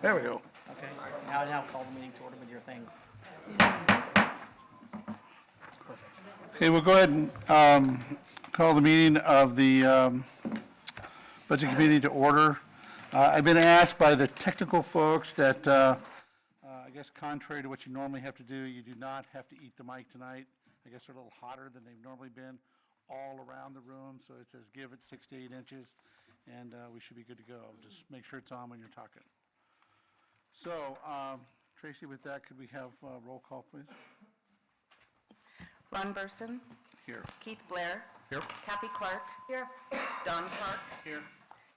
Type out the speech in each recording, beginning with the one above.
There we go. Okay, now call the meeting to order with your thing. Okay, we'll go ahead and call the meeting of the Budget Committee to order. I've been asked by the technical folks that, I guess contrary to what you normally have to do, you do not have to eat the mic tonight. I guess they're a little hotter than they've normally been all around the room, so it says give it 6 to 8 inches, and we should be good to go. Just make sure it's on when you're talking. So, Tracy, with that, could we have roll call, please? Ron Burson, Here. Keith Blair, Here. Kathy Clark. Here. Don Clark, Here.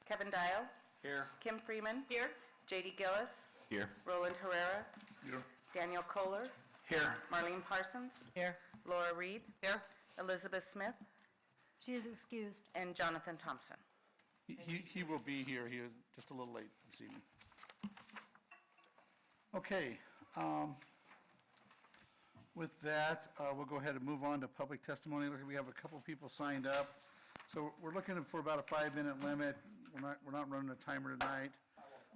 Kevin Dial, Here. Kim Freeman. Here. J.D. Gillis, Here. Roland Herrera, Here. Daniel Kohler, Here. Marlene Parsons, Here. Laura Reed. Here. Elizabeth Smith, She is excused. and Jonathan Thompson. He will be here. He was just a little late this evening. Okay. With that, we'll go ahead and move on to public testimony. Look, we have a couple people signed up. So we're looking for about a 5-minute limit. We're not running a timer tonight.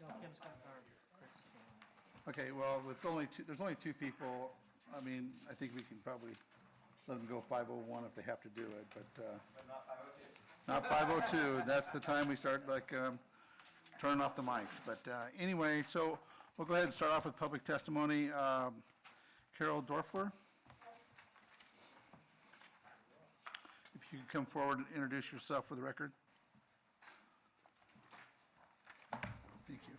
No, Kim's going to, or Chris is going to. Okay, well, with there's only two people. I mean, I think we can probably let them go 5:01 if they have to do it, but not 5:02. That's the time we start turning off the mics. But anyway, so we'll go ahead and start off with public testimony. Carol Dorfler. If you could come forward and introduce yourself for the record. Thank you.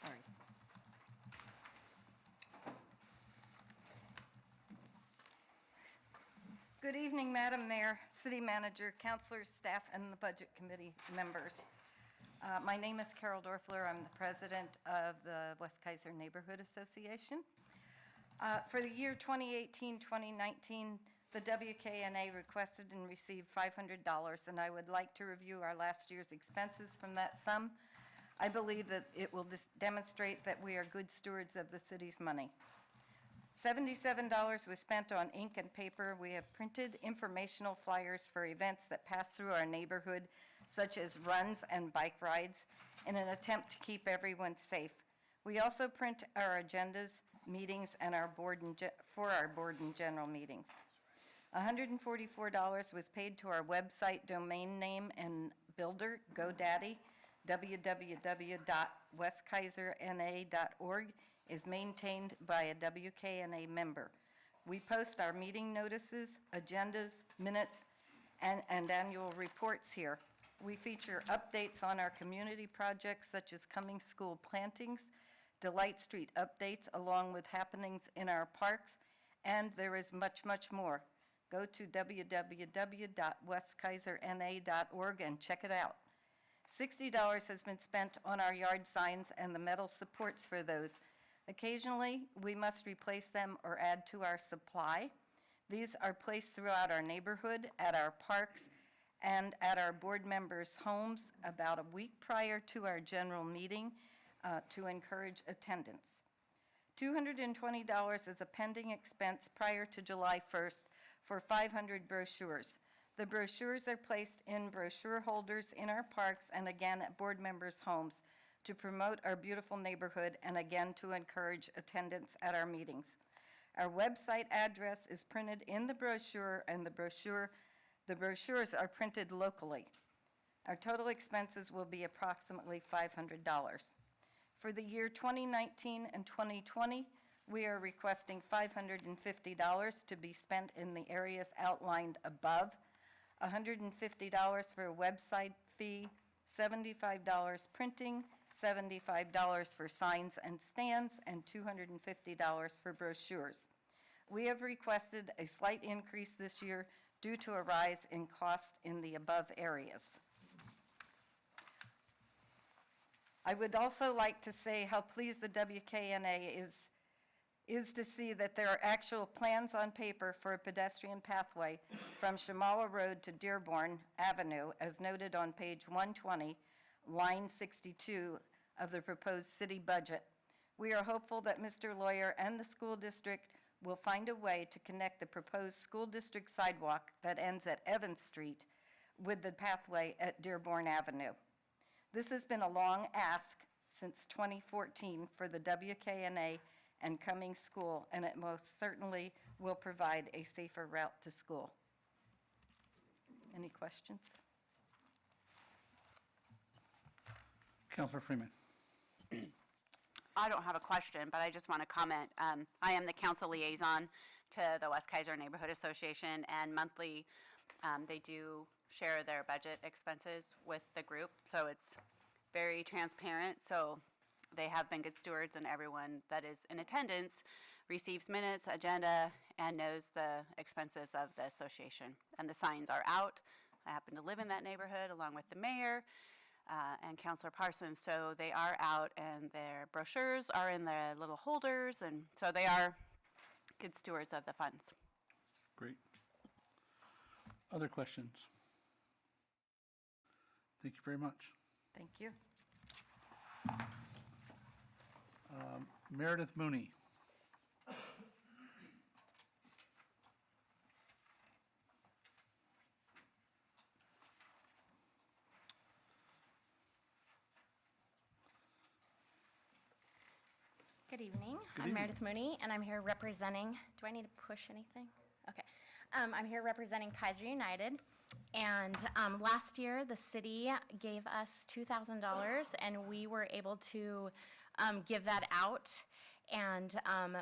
Sorry. Good evening, Madam Mayor, City Manager, Councilors, staff, and the Budget Committee members. My name is Carol Dorfler. I'm the president of the West Kaiser Neighborhood Association. For the year 2018-2019, the WKNA requested and received $500, and I would like to review our last year's expenses from that sum. I believe that it will demonstrate that we are good stewards of the city's money. $77 was spent on ink and paper. We have printed informational flyers for events that pass through our neighborhood, such as runs and bike rides, in an attempt to keep everyone safe. We also print our agendas, meetings, and our board and general meetings. $144 was paid to our website domain name and builder, GoDaddy. www.westkaiserna.org is maintained by a WKNA member. We post our meeting notices, agendas, minutes, and annual reports here. We feature updates on our community projects such as coming school plantings, Delight Street updates, along with happenings in our parks, and there is much, much more. Go to www.westkaiserna.org and check it out. $60 has been spent on our yard signs and the metal supports for those. Occasionally, we must replace them or add to our supply. These are placed throughout our neighborhood, at our parks, and at our board members' homes about a week prior to our general meeting to encourage attendance. $220 is a pending expense prior to July 1st for 500 brochures. The brochures are placed in brochure holders in our parks and again at board members' homes to promote our beautiful neighborhood and again to encourage attendance at our meetings. Our website address is printed in the brochure, and the brochures are printed locally. Our total expenses will be approximately $500. For the year 2019 and 2020, we are requesting $550 to be spent in the areas outlined above, $150 for a website fee, $75 printing, $75 for signs and stands, and $250 for brochures. We have requested a slight increase this year due to a rise in cost in the above areas. I would also like to say how pleased the WKNA is to see that there are actual plans on paper for a pedestrian pathway from Shamala Road to Dearborn Avenue, as noted on page 120, line 62 of the proposed city budget. We are hopeful that Mr. Lawyer and the school district will find a way to connect the proposed school district sidewalk that ends at Evans Street with the pathway at Dearborn Avenue. This has been a long ask since 2014 for the WKNA and Cummings School, and it most certainly will provide a safer route to school. Any questions? Counselor Freeman. I don't have a question, but I just want to comment. I am the council liaison to the West Kaiser Neighborhood Association, and monthly they do share their budget expenses with the group, so it's very transparent. So they have been good stewards, and everyone that is in attendance receives minutes, agenda, and knows the expenses of the association. And the signs are out. I happen to live in that neighborhood along with the mayor and Councilor Parsons, so they are out, and their brochures are in the little holders, and so they are good stewards of the funds. Great. Other questions? Thank you very much. Thank you. Meredith Mooney. Good evening. Good I'm evening. Meredith Mooney, and I'm here representing, do I need to push anything? Okay. I'm here representing Kaiser United, and last year the city gave us $2,000, and we were able to give that out and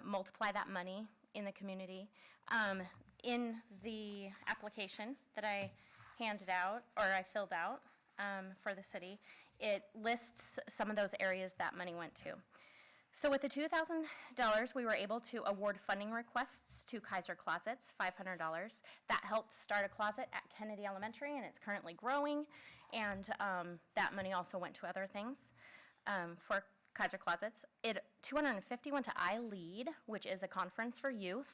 multiply that money in the community. In the application that I handed out, or I filled out for the city, it lists some of those areas that money went to. So with the $2,000, we were able to award funding requests to Kaiser Closets, $500. That helped start a closet at Kennedy Elementary, and it's currently growing. And that money also went to other things for Kaiser Closets. $250 went to iLead, which is a conference for youth,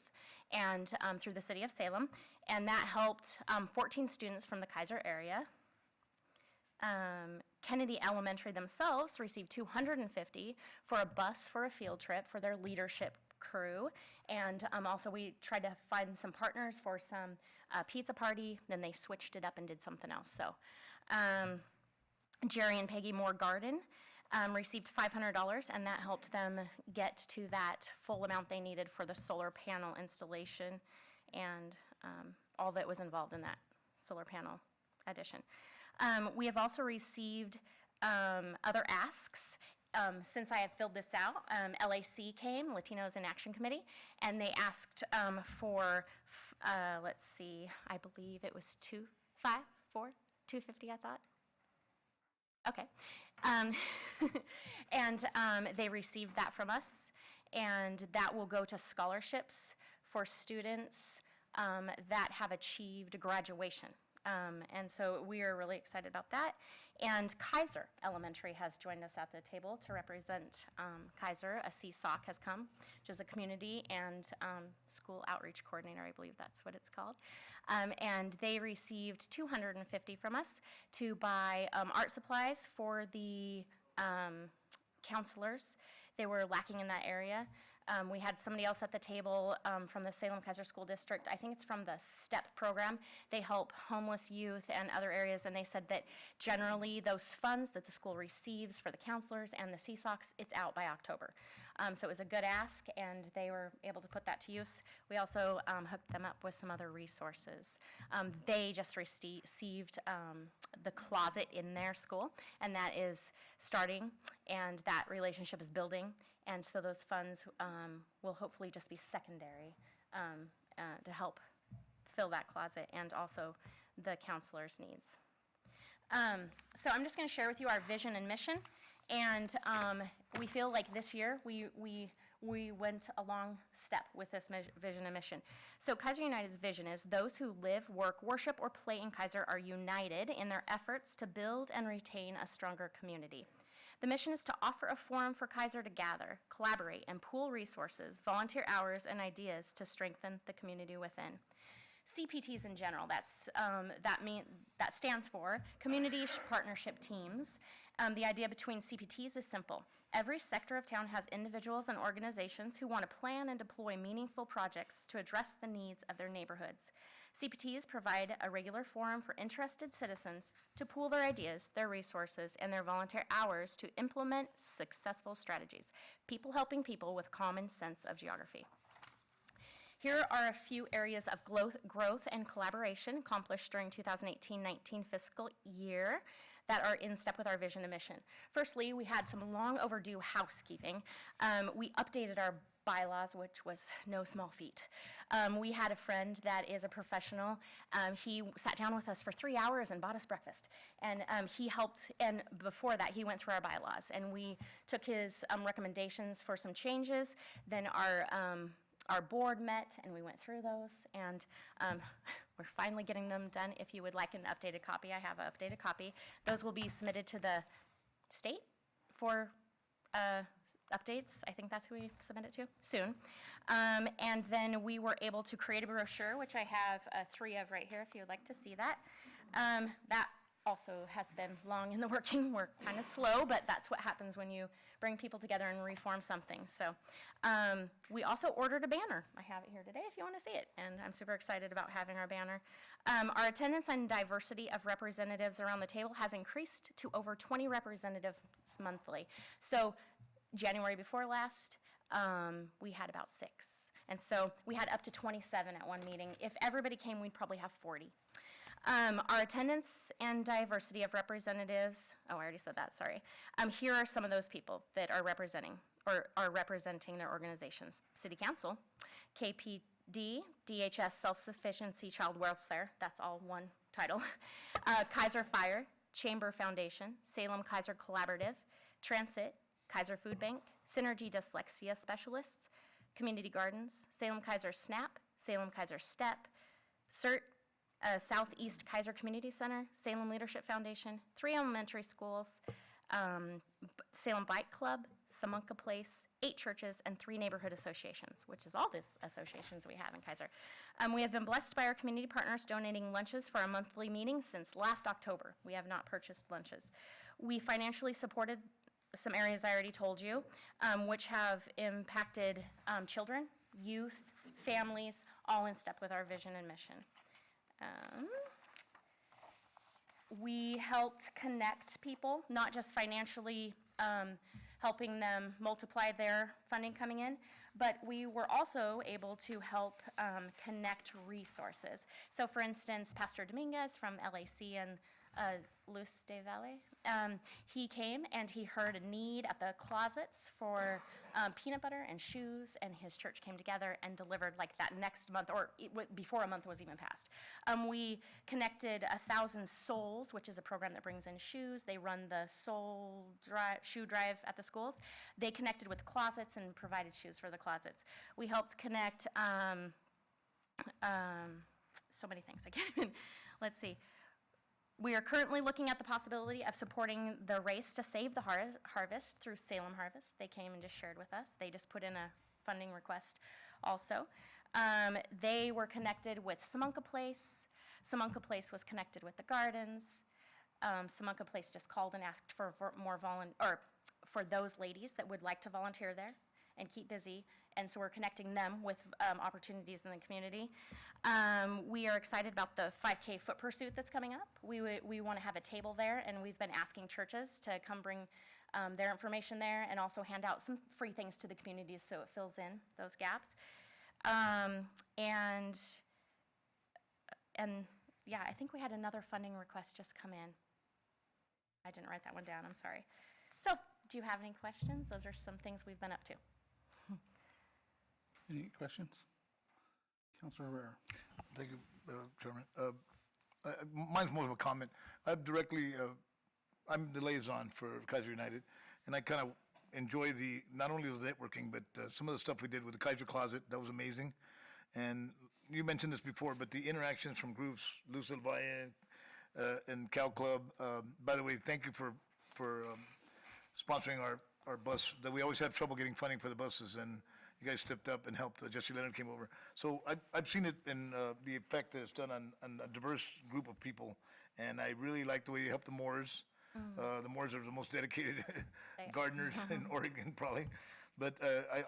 and through the city of Salem. And that helped 14 students from the Kaiser area. Kennedy Elementary themselves received $250 for a bus for a field trip for their leadership crew. And also we tried to find some partners for some pizza party, then they switched it up and did something else. So Jerry and Peggy Moore Garden received $500, and that helped them get to that full amount they needed for the solar panel installation and all that was involved in that solar panel addition. We have also received other asks. Since I have filled this out, LAC came, Latinos in Action Committee, and they asked for, let's see, I believe it was $250, I thought. Okay. And they received that from us, and that will go to scholarships for students that have achieved graduation. And so we are really excited about that. And Kaiser Elementary has joined us at the table to represent Kaiser. A CSOC has come, which is a community and school outreach coordinator, I believe that's what it's called. And they received $250 from us to buy art supplies for the counselors. They were lacking in that area. We had somebody else at the table from the Salem Kaiser School District. I think it's from the STEP program. They help homeless youth and other areas, and they said that generally those funds that the school receives for the counselors and the CSOCs, it's out by October. So it was a good ask, and they were able to put that to use. We also hooked them up with some other resources. They just received the closet in their school, and that is starting, and that relationship is building. And so those funds will hopefully just be secondary to help fill that closet and also the counselors' needs. So I'm just going to share with you our vision and mission. And we feel like this year we went a long step with this vision and mission. So Kaiser United's vision is those who live, work, worship, or play in Kaiser are united in their efforts to build and retain a stronger community. The mission is to offer a forum for Kaiser to gather, collaborate, and pool resources, volunteer hours, and ideas to strengthen the community within. CPTs in general, that stands for Community Partnership Teams. The idea between CPTs is simple. Every sector of town has individuals and organizations who want to plan and deploy meaningful projects to address the needs of their neighborhoods. CPTs provide a regular forum for interested citizens to pool their ideas, their resources, and their volunteer hours to implement successful strategies, people helping people with common sense of geography. Here are a few areas of growth and collaboration accomplished during 2018-19 fiscal year that are in step with our vision and mission. Firstly, we had some long overdue housekeeping. We updated our bylaws, which was no small feat. We had a friend that is a professional. He sat down with us for 3 hours and bought us breakfast. And he helped, and before that, he went through our bylaws. And we took his recommendations for some changes. Then our board met, and we went through those. And we're finally getting them done. If you would like an updated copy, I have an updated copy. Those will be submitted to the state for updates. I think that's who we submit it to, soon. And then we were able to create a brochure, which I have 3 of right here, if you would like to see that. That also has been long in the working. We're kind of slow, but that's what happens when you bring people together and reform something. So we also ordered a banner. I have it here today if you want to see it, and I'm super excited about having our banner. Our attendance and diversity of representatives around the table has increased to over 20 representatives monthly. So January before last, we had about 6. And so we had up to 27 at one meeting. If everybody came, we'd probably have 40. Our attendance and diversity of representatives, oh, I already said that, sorry. Here are some of those people that are representing their organizations. City Council, KPD, DHS Self-Sufficiency Child Welfare, that's all one title, Kaiser Fire, Chamber Foundation, Salem Kaiser Collaborative, Transit, Kaiser Food Bank, Synergy Dyslexia Specialists, Community Gardens, Salem Kaiser SNAP, Salem Kaiser STEP, CERT, Southeast Kaiser Community Center, Salem Leadership Foundation, 3 elementary schools, Salem Bike Club, Samunka Place, 8 churches, and 3 neighborhood associations, which is all the associations we have in Kaiser. We have been blessed by our community partners donating lunches for our monthly meetings since last October. We have not purchased lunches. We financially supported some areas I already told you, which have impacted children, youth, families, all in step with our vision and mission. We helped connect people, not just financially helping them multiply their funding coming in, but we were also able to help connect resources. So for instance, Pastor Dominguez from LAC and Luz de Valle, he came and he heard a need at the closets for peanut butter and shoes, and his church came together and delivered like that next month, or before a month was even passed. We connected 1,000 Souls, which is a program that brings in shoes. They run the shoe drive at the schools. They connected with closets and provided shoes for the closets. We helped connect so many things. I can't even, let's see. We are currently looking at the possibility of supporting the race to save the harvest through Salem Harvest. They came and just shared with us. They just put in a funding request also. They were connected with Samunka Place. Samunka Place was connected with the gardens. Samunka Place just called and asked for more for those ladies that would like to volunteer there and keep busy. And so we're connecting them with opportunities in the community. We are excited about the 5K foot pursuit that's coming up. We want to have a table there, and we've been asking churches to come bring their information there and also hand out some free things to the community so it fills in those gaps. And yeah, I think we had another funding request just come in. I didn't write that one down, I'm sorry. So, do you have any questions? Those are some things we've been up to. Any questions? Councilor Herrera. Thank you, Chairman. Mine's more of a comment. I'm the liaison for Kaiser United, and I kind of enjoy not only the networking, but some of the stuff we did with the Kaiser Closet. That was amazing. And you mentioned this before, but the interactions from groups, Luz del Valle and Cal Club. By the way, thank you for sponsoring our bus. That we always have trouble getting funding for the buses, and you guys stepped up and helped. Jesse Leonard came over. So I've seen it in the effect that it's done on a diverse group of people, and I really like the way you helped the Moors. The Moores are the most dedicated gardeners in Oregon, probably. But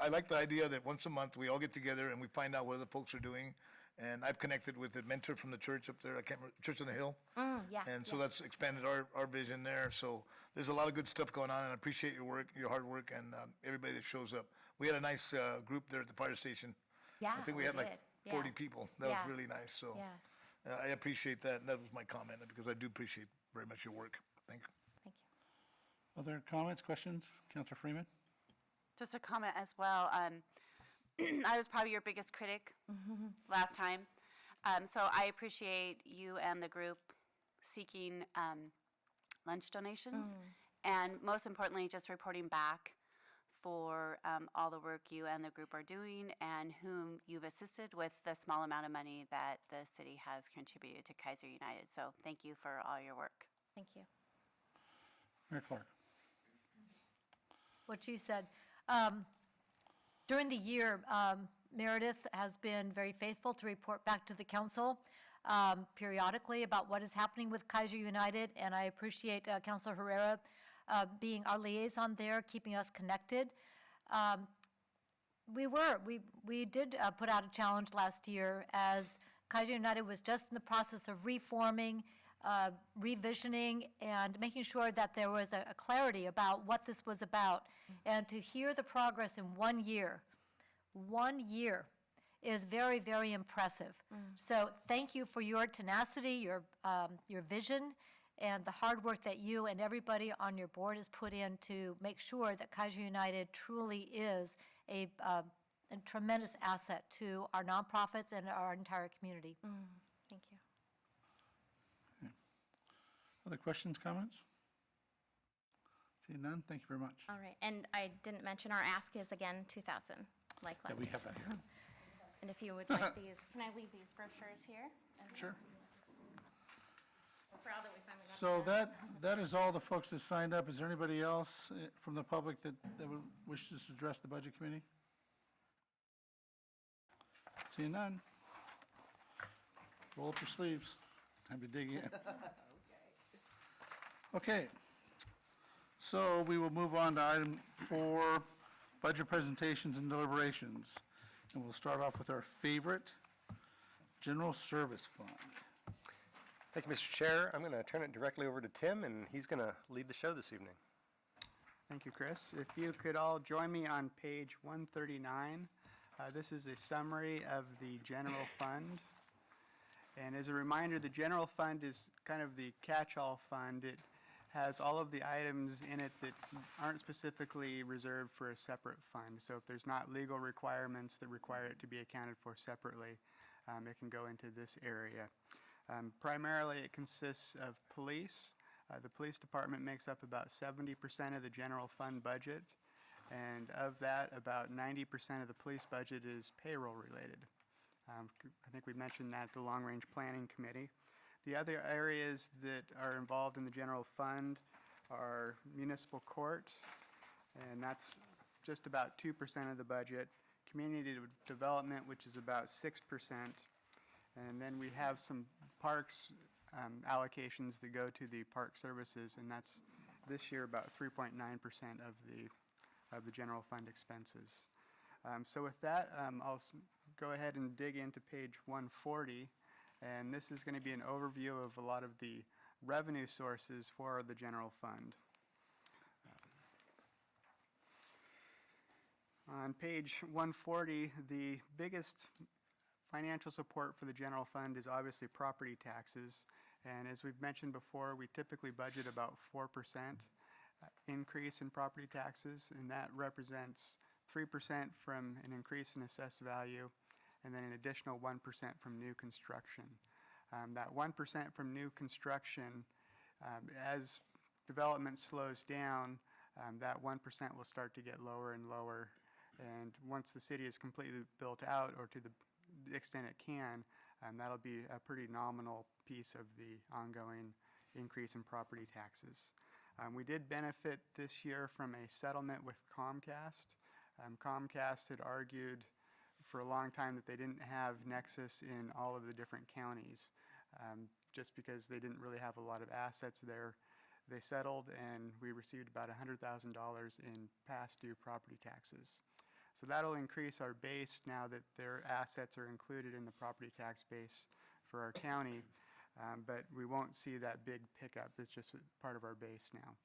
I like the idea that once a month we all get together and we find out what other folks are doing. And I've connected with a mentor from the church up there, I can't remember, Church on the Hill. Yeah. And so that's expanded our vision there. So there's a lot of good stuff going on, and I appreciate your work, your hard work, and everybody that shows up. We had a nice group there at the fire station. Yeah, I think we had like did. 40 Yeah. people. That Yeah. was really nice. So Yeah. I appreciate that. That was my comment because I do appreciate very much your work. Thank you. Thank you. Other comments, questions? Councilor Freeman? Just a comment as well. I was probably your biggest critic last time. So I appreciate you and the group seeking lunch donations. And most importantly, just reporting back for all the work you and the group are doing and whom you've assisted with the small amount of money that the city has contributed to Kaiser United. So thank you for all your work. Thank you. Mayor Clark? What you said. During the year, Meredith has been very faithful to report back to the council periodically about what is happening with Kaiser United, and I appreciate Councilor Herrera being our liaison there, keeping us connected. We did put out a challenge last year as Kaiser United was just in the process of reforming, revisioning, and making sure that there was a clarity about what this was about. And to hear the progress in 1 year is very, very impressive. So thank you for your tenacity, your vision, and the hard work that you and everybody on your board has put in to make sure that Kaiser United truly is a tremendous asset to our nonprofits and our entire community. Thank you. Other questions, comments? Seeing none, thank you very much. All right. And I didn't mention our ask is again 2,000, like Yeah, last we year. have that here. And if you would like these, can I leave these brochures here? And Sure. we're proud that we finally got So them. that is all the folks that signed up. Is there anybody else from the public that would wishes to address the Budget Committee? Seeing none. Roll up your sleeves. Time to dig in. Okay. So we will move on to item 4, budget presentations and deliberations. And we'll start off with our favorite, General Service Fund. Thank you, Mr. Chair. I'm going to turn it directly over to Tim, and he's going to lead the show this evening. Thank you, Chris. If you could all join me on page 139. This is a summary of the general fund. And as a reminder, the general fund is kind of the catch-all fund. It has all of the items in it that aren't specifically reserved for a separate fund. So if there's not legal requirements that require it to be accounted for separately, it can go into this area. Primarily, it consists of police. The police department makes up about 70% of the general fund budget. And of that, about 90% of the police budget is payroll related. I think we mentioned that at the Long Range Planning Committee. The other areas that are involved in the general fund are municipal court, and that's just about 2% of the budget. Community development, which is about 6%. And then we have some parks allocations that go to the park services, and that's this year about 3.9% of the general fund expenses. So with that, I'll go ahead and dig into page 140, and this is going to be an overview of a lot of the revenue sources for the general fund. On page 140, the biggest financial support for the general fund is obviously property taxes, and as we've mentioned before, we typically budget about 4% increase in property taxes, and that represents 3% from an increase in assessed value, and then an additional 1% from new construction. That 1% from new construction, as development slows down, that 1% will start to get lower and lower, and once the city is completely built out, or to the extent it can, that'll be a pretty nominal piece of the ongoing increase in property taxes. We did benefit this year from a settlement with Comcast. Comcast had argued for a long time that they didn't have Nexus in all of the different counties, just because they didn't really have a lot of assets there. They settled, and we received about $100,000 in past due property taxes. So that'll increase our base now that their assets are included in the property tax base for our county, but we won't see that big pickup. It's just part of our base now.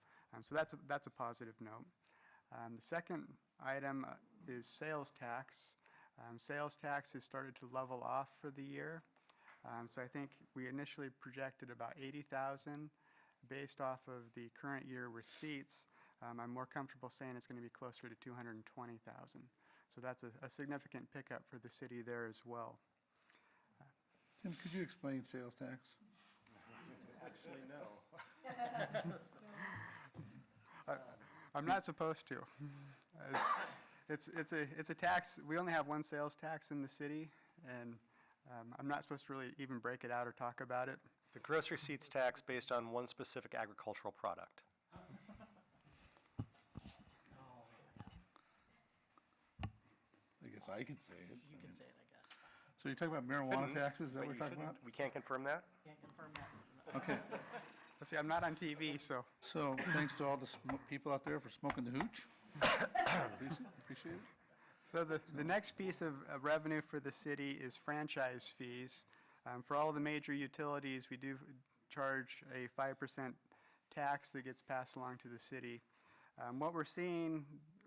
So that's a positive note. The second item is sales tax. Sales tax has started to level off for the year. So I think we initially projected about 80,000 based off of the current year receipts. I'm more comfortable saying it's going to be closer to 220,000. So that's a significant pickup for the city there as well. Tim, could you explain sales tax? Actually, no. I'm not supposed to. It's a tax. We only have one sales tax in the city, and I'm not supposed to really even break it out or talk about it. The gross receipts tax based on one specific agricultural product. I guess I can say it. You can say it, I guess. So you're talking about marijuana Couldn't, taxes, is that but what you we're talking about? shouldn't. We can't confirm that? Okay, See, I'm not on TV, so so thanks to all the people out there for smoking the hooch. Appreciate it. So the next piece of revenue for the city is franchise fees. For all the major utilities, we do charge a 5% tax that gets passed along to the city. What we're seeing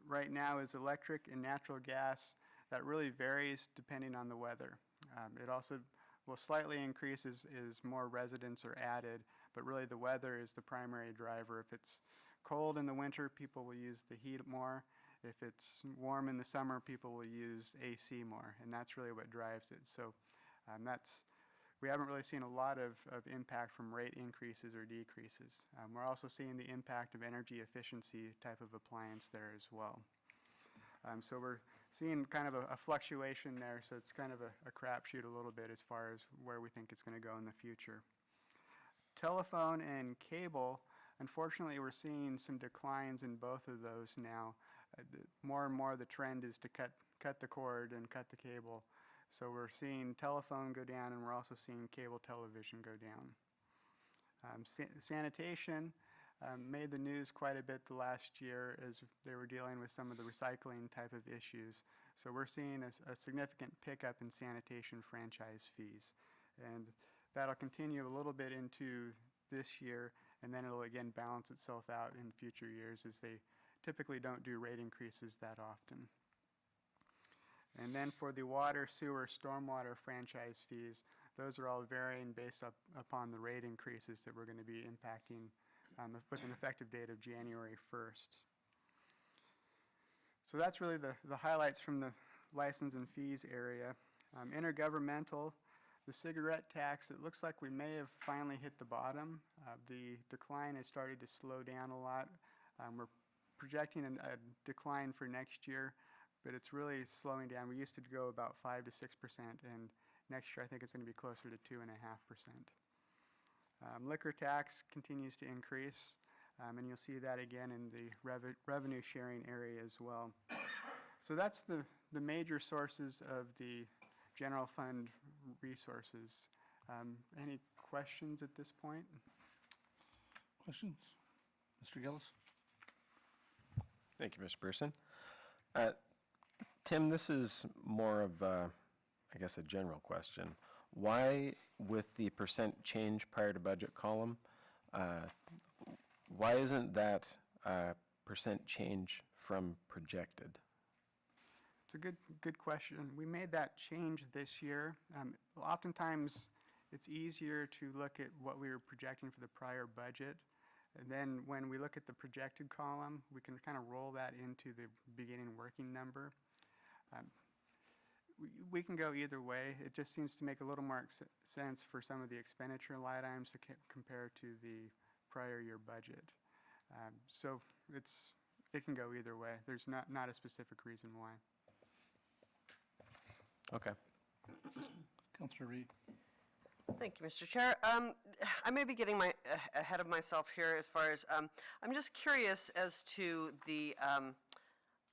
right now is electric and natural gas. That really varies depending on the weather. It also will slightly increase as more residents are added, but really the weather is the primary driver. If it's cold in the winter, people will use the heat more. If it's warm in the summer, people will use AC more, and that's really what drives it. So we haven't really seen a lot of impact from rate increases or decreases. We're also seeing the impact of energy efficiency type of appliance there as well. So we're seeing kind of a fluctuation there, so it's kind of a crapshoot a little bit as far as where we think it's going to go in the future. Telephone and cable, unfortunately, we're seeing some declines in both of those now. More and more the trend is to cut the cord and cut the cable. So we're seeing telephone go down, and we're also seeing cable television go down. Sanitation made the news quite a bit the last year as they were dealing with some of the recycling type of issues. So we're seeing a significant pickup in sanitation franchise fees. And that'll continue a little bit into this year, and then it'll again balance itself out in future years as they typically don't do rate increases that often. And then for the water, sewer, stormwater franchise fees, those are all varying based upon the rate increases that we're going to be impacting with an effective date of January 1st. So that's really the highlights from the license and fees area. Intergovernmental, the cigarette tax, it looks like we may have finally hit the bottom. The decline has started to slow down a lot. We're projecting a decline for next year, but it's really slowing down. We used to go about 5 to 6%, and next year I think it's going to be closer to 2.5%. Liquor tax continues to increase, and you'll see that again in the revenue sharing area as well. So that's the major sources of the general fund resources. Any questions at this point? Questions? Mr. Gillis? Thank you, Mr. Pearson. Tim, this is more of, I guess, a general question. Why, with the percent change prior to budget column, why isn't that percent change from projected? It's a good question. We made that change this year. Oftentimes, it's easier to look at what we were projecting for the prior budget. And then when we look at the projected column, we can kind of roll that into the beginning working number. We can go either way. It just seems to make a little more sense for some of the expenditure line items to compare to the prior year budget. So it can go either way. There's not a specific reason why. Okay. Councilor Reed? Thank you, Mr. Chair. I may be getting ahead of myself here as far as, I'm just curious as to the,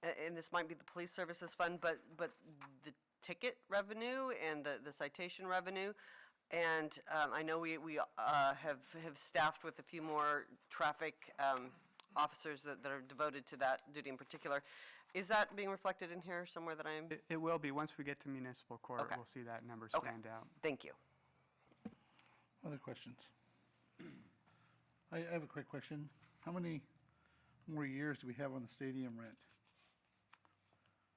and this might be the police services fund, but the ticket revenue and the citation revenue, And I know we have staffed with a few more traffic officers that are devoted to that duty in particular. Is that being reflected in here somewhere that I'm? It will be. Once we get to municipal court, Okay. we'll see that number Okay. stand out. Thank you. Other questions? I have a quick question. How many more years do we have on the stadium rent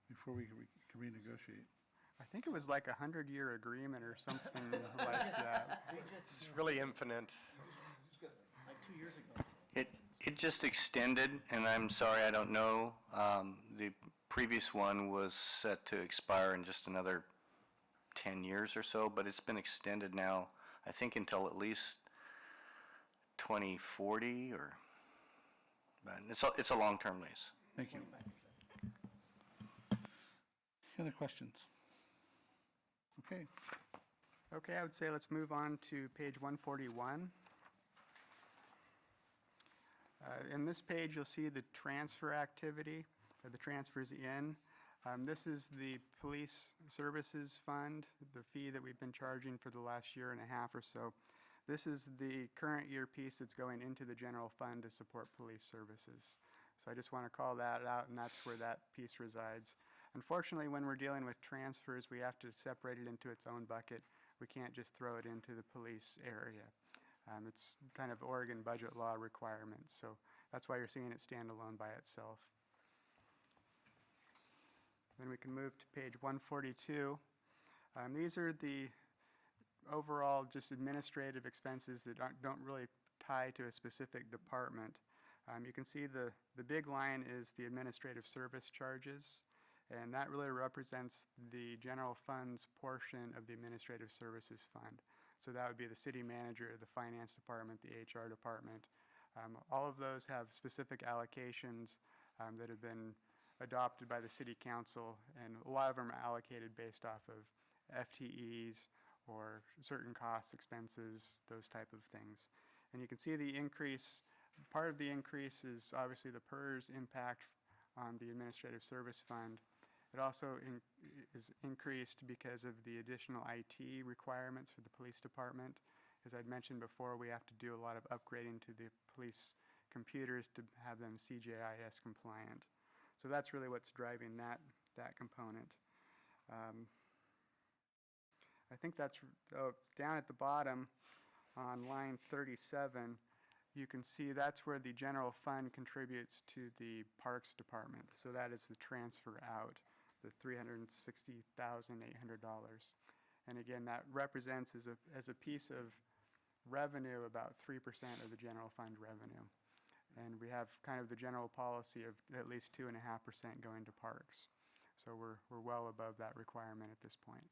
before we can renegotiate? I think it was like a 100-year agreement or something like that. It's really infinite. Like 2 years ago. It just extended, and I'm sorry, I don't know. The previous one was set to expire in just another 10 years or so, but it's been extended now, I think until at least 2040 but it's a long-term lease. Thank you. Any other questions? Okay. Okay, I would say let's move on to page 141. In this page, you'll see the transfer activity, or the transfers in. This is the police services fund, the fee that we've been charging for the last year and a half or so. This is the current year piece that's going into the general fund to support police services. So I just want to call that out, and that's where that piece resides. Unfortunately, when we're dealing with transfers, we have to separate it into its own bucket. We can't just throw it into the police area. It's kind of Oregon budget law requirements, so that's why you're seeing it stand alone by itself. Then we can move to page 142. These are the overall just administrative expenses that don't really tie to a specific department. You can see the big line is the administrative service charges, and that really represents the general fund's portion of the administrative services fund. So that would be the city manager, the finance department, the HR department. All of those have specific allocations that have been adopted by the city council, and a lot of them are allocated based off of FTEs or certain costs, expenses, those type of things. And you can see the increase. Part of the increase is obviously the PERS impact on the administrative service fund. It also is increased because of the additional IT requirements for the police department. As I'd mentioned before, we have to do a lot of upgrading to the police computers to have them CJIS compliant. So that's really what's driving that component. I think that's down at the bottom on line 37. You can see that's where the general fund contributes to the Parks Department. So that is the transfer out, the $360,800. And again, that represents as a piece of revenue about 3% of the general fund revenue. And we have kind of the general policy of at least 2.5% going to parks. So we're well above that requirement at this point.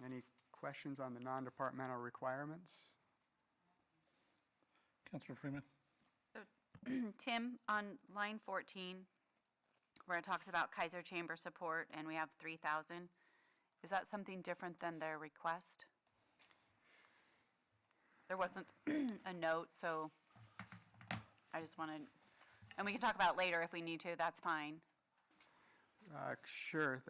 Any questions on the non-departmental requirements? Councilor Freeman? Tim, on line 14, where it talks about Kaiser Chamber support, and we have 3,000, is that something different than their request? There wasn't a note, so I just wanted, and we can talk about it later if we need to, that's fine. Sure.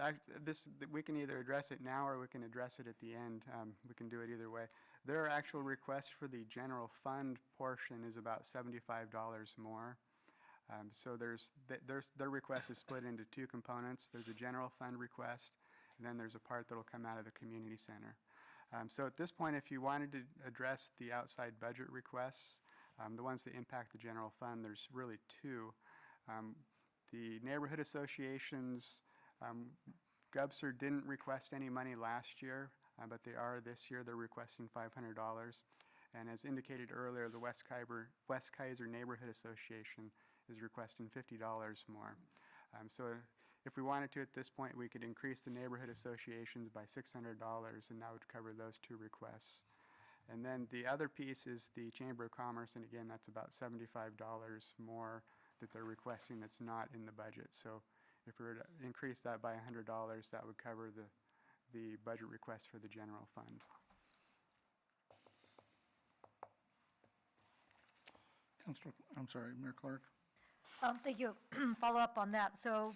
We can either address it now or we can address it at the end. We can do it either way. Their actual request for the general fund portion is about $75 more. So their request is split into two components. There's a general fund request, and then there's a part that will come out of the community center. So at this point, if you wanted to address the outside budget requests, the ones that impact the general fund, there's really two. The neighborhood associations, GUBSR didn't request any money last year, but they are this year. They're requesting $500. And as indicated earlier, the West Kaiser Neighborhood Association is requesting $50 more. So if we wanted to at this point, we could increase the neighborhood associations by $600, and that would cover those two requests. And then the other piece is the Chamber of Commerce, and again, that's about $75 more that they're requesting that's not in the budget. So if we were to increase that by $100, that would cover the budget request for the general fund. Councilor, I'm sorry, Mayor Clark? Thank you. Follow up on that. So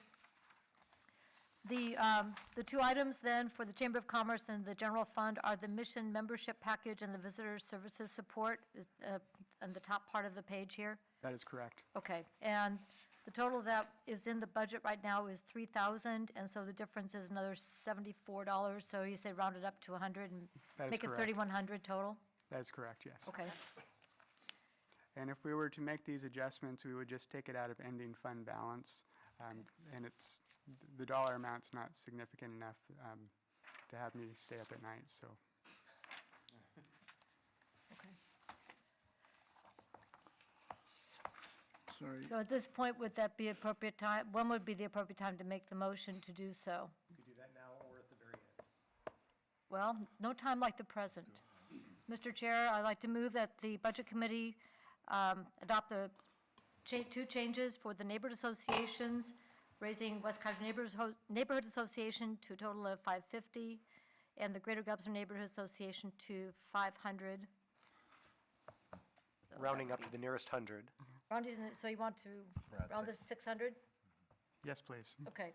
The two items then for the Chamber of Commerce and the general fund are the mission membership package and the visitor services support is on the top part of the page here. That is correct. Okay, and the total that is in the budget right now is 3,000, and so the difference is another $74, so you say round it up to 100 and That is make it correct. 3,100 total? That is correct, yes. Okay, And if we were to make these adjustments, we would just take it out of ending fund balance. And the dollar amount's not significant enough to have me stay up at night, so. okay. Sorry. So at this point, would that be appropriate time, when would be the appropriate time to make the motion to do so? You could do that now or at the very end. Well, no time like the present. Mr. Chair, I'd like to move that the Budget Committee adopt the two changes for the neighborhood associations, raising West Kaiser Neighborhood Association to a total of $550, and the Greater Gubser Neighborhood Association to $500. So Rounding up to the nearest 100. rounding it- So you want to round this 600? Yes, please. Okay.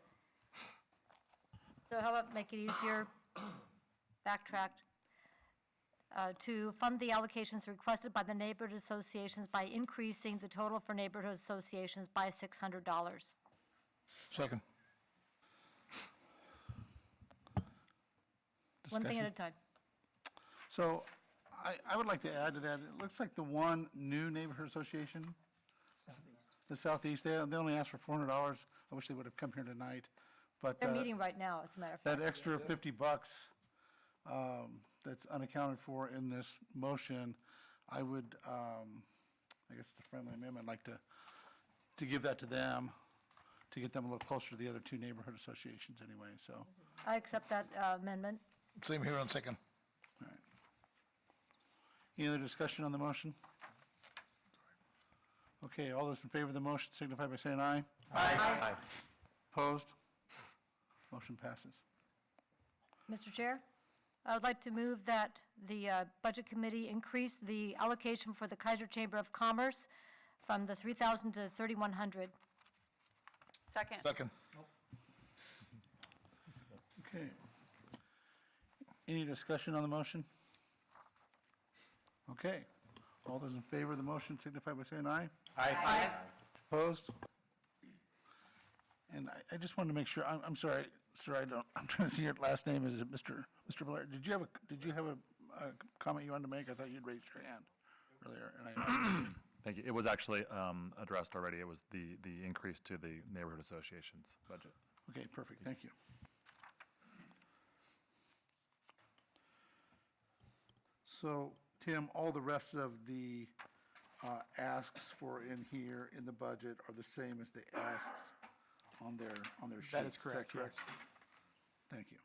So how about make it easier, backtracked, to fund the allocations requested by the neighborhood associations by increasing the total for neighborhood associations by $600. Second. One thing at a Discussion? time. So I would like to add to that, it looks like the one new neighborhood association, the Southeast, they only asked for $400. I wish they would have come here tonight, but They're meeting right now, as a matter of that fact. extra $50 that's unaccounted for in this motion, I would, I guess it's a friendly amendment, like to give that to them, to get them a little closer to the other two neighborhood associations anyway, so. I accept that amendment. Same here on second. All right. Any other discussion on the motion? Okay, all those in favor of the motion signify by saying aye. Aye. Opposed? Motion passes. Mr. Chair, I would like to move that the Budget Committee increase the allocation for the Kaiser Chamber of Commerce from the 3,000 to 3,100. Second. Second. Okay. Any discussion on the motion? Okay. All those in favor of the motion signify by saying aye. Aye. Opposed? And I just wanted to make sure, I'm sorry, sir, I'm trying to see your last name, is it Mr. Blair? Did you have a comment you wanted to make? I thought you'd raised your hand earlier, and I, Thank you. It was actually addressed already. It was the increase to the neighborhood association's budget. okay, perfect, thank you. So, Tim, all the rest of the asks for in here in the budget are the same as the asks on their sheets? That is correct, yes. Thank you.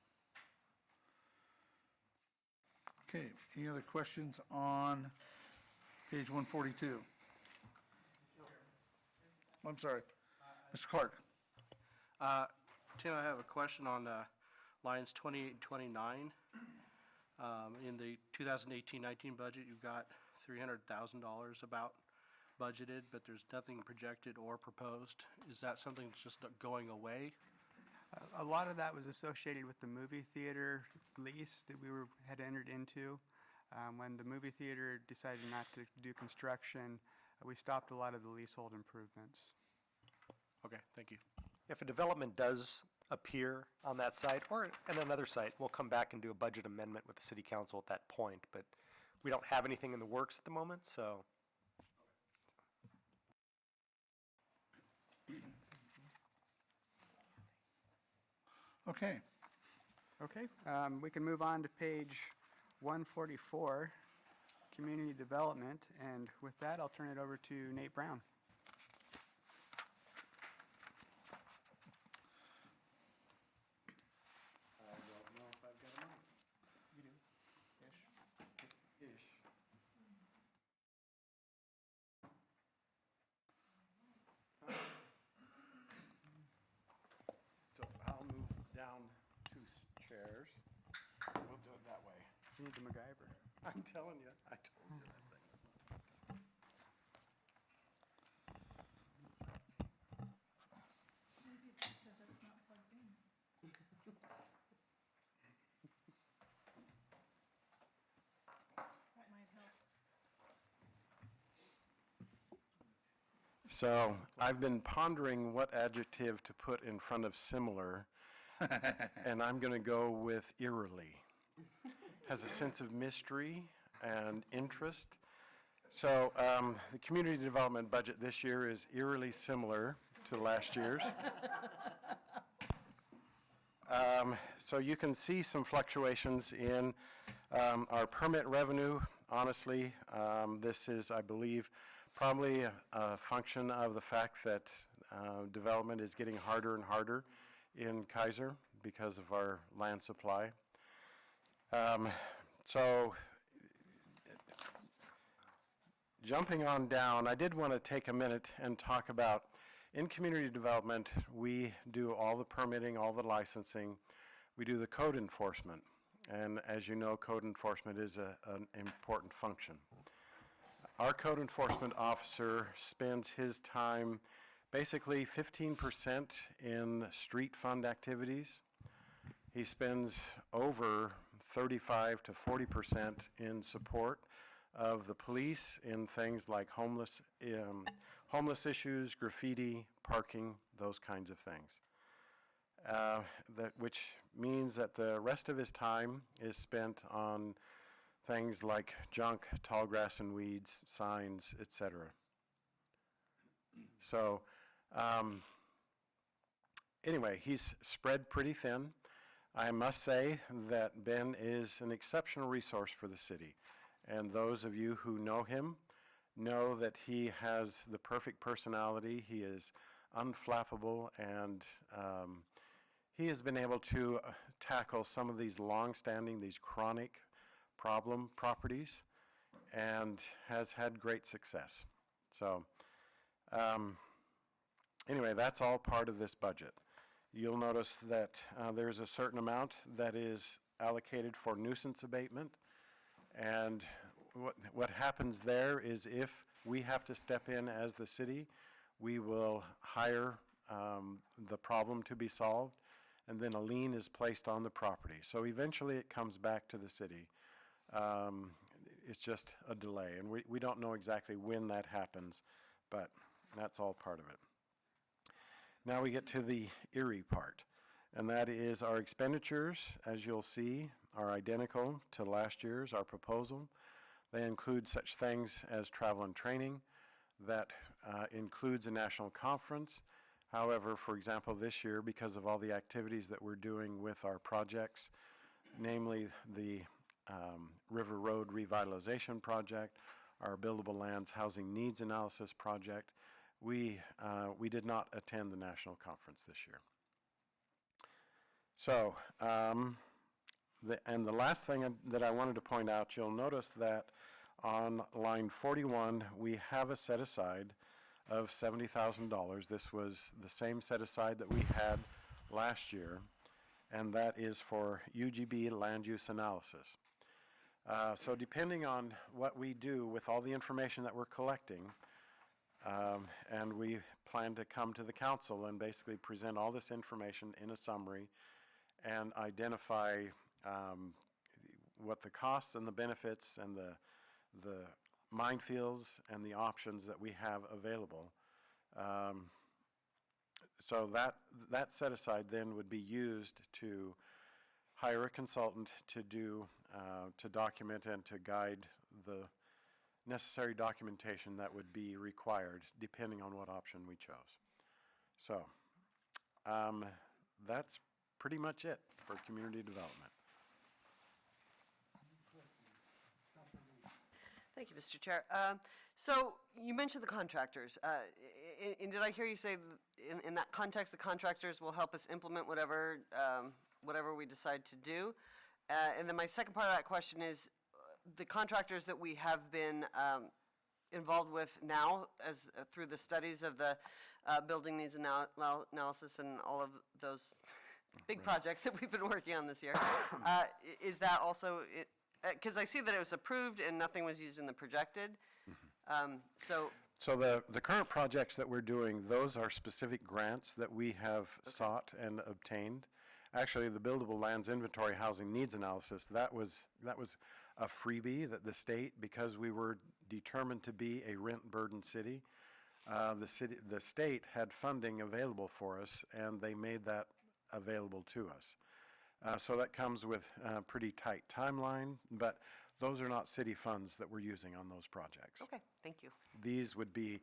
Okay, any other questions on page 142? I'm sorry, Mr. Clark. Tim, I have a question on lines 28 and 29. In the 2018-19 budget, you've got $300,000 about budgeted, but there's nothing projected or proposed. Is that something that's just going away? A lot of that was associated with the movie theater lease that we had entered into. When the movie theater decided not to do construction, we stopped a lot of the leasehold improvements. Okay, thank you. If a development does appear on that site or at another site, we'll come back and do a budget amendment with the city council at that point, but we don't have anything in the works at the moment, so. Okay, Okay, we can move on to page 144, Community Development, and with that, I'll turn it over to Nate Brown. I don't know if I've got a mic. You do, ish. Ish. So I'll move down 2 chairs. We'll do it that way. You need the MacGyver. I'm telling you, I told you that thing. So I've been pondering what adjective to put in front of similar, and I'm going to go with eerily. Has a sense of mystery and interest. So the community development budget this year is eerily similar to last year's. So you can see some fluctuations in our permit revenue. Honestly, this is, I believe, probably a function of the fact that development is getting harder and harder in Kaiser because of our land supply. So jumping on down, I did want to take a minute and talk about, in community development, we do all the permitting, all the licensing. We do the code enforcement. And as you know, code enforcement is an important function. Our code enforcement officer spends his time basically 15% in street fund activities. He spends over 35 to 40% in support of the police in things like homeless issues, graffiti, parking, those kinds of things. Which means that the rest of his time is spent on things like junk, tall grass and weeds, signs, etc. So anyway, he's spread pretty thin. I must say that Ben is an exceptional resource for the city. And those of you who know him know that he has the perfect personality. He is unflappable, and he has been able to tackle some of these long-standing, these chronic problem properties, and has had great success. So anyway, that's all part of this budget. You'll notice that there's a certain amount that is allocated for nuisance abatement, and what happens there is if we have to step in as the city, we will hire the problem to be solved, and then a lien is placed on the property. So eventually it comes back to the city. It's just a delay, and we don't know exactly when that happens, but that's all part of it. Now we get to the eerie part, and that is our expenditures, as you'll see, are identical to last year's, our proposal. They include such things as travel and training. That includes a national conference. However, for example, this year, because of all the activities that we're doing with our projects, namely the River Road Revitalization Project, our Buildable Lands Housing Needs Analysis Project, we did not attend the national conference this year. So, the last thing that I wanted to point out, you'll notice that on line 41, we have a set aside of $70,000. This was the same set aside that we had last year, and that is for UGB land use analysis. So depending on what we do with all the information that we're collecting, and we plan to come to the council and basically present all this information in a summary and identify what the costs and the benefits and the minefields and the options that we have available. So that set aside then would be used to hire a consultant to do, to document and to guide the necessary documentation that would be required depending on what option we chose. So that's pretty much it for community development. Thank you, Mr. Chair. So you mentioned the contractors. And did I hear you say in that context, the contractors will help us implement whatever we decide to do? And then my second part of that question is the contractors that we have been involved with now as through the studies of the building needs analysis and all of those big projects that we've been working on this year. Is that also, because I see that it was approved and nothing was used in the projected. So the current projects that we're doing, those are specific grants that we have sought and obtained. Actually, the Buildable Lands Inventory Housing Needs Analysis, that was a freebie that the state, because we were determined to be a rent burden city, the state had funding available for us, and they made that available to us. So that comes with a pretty tight timeline, but those are not city funds that we're using on those projects. Okay, thank you. These would be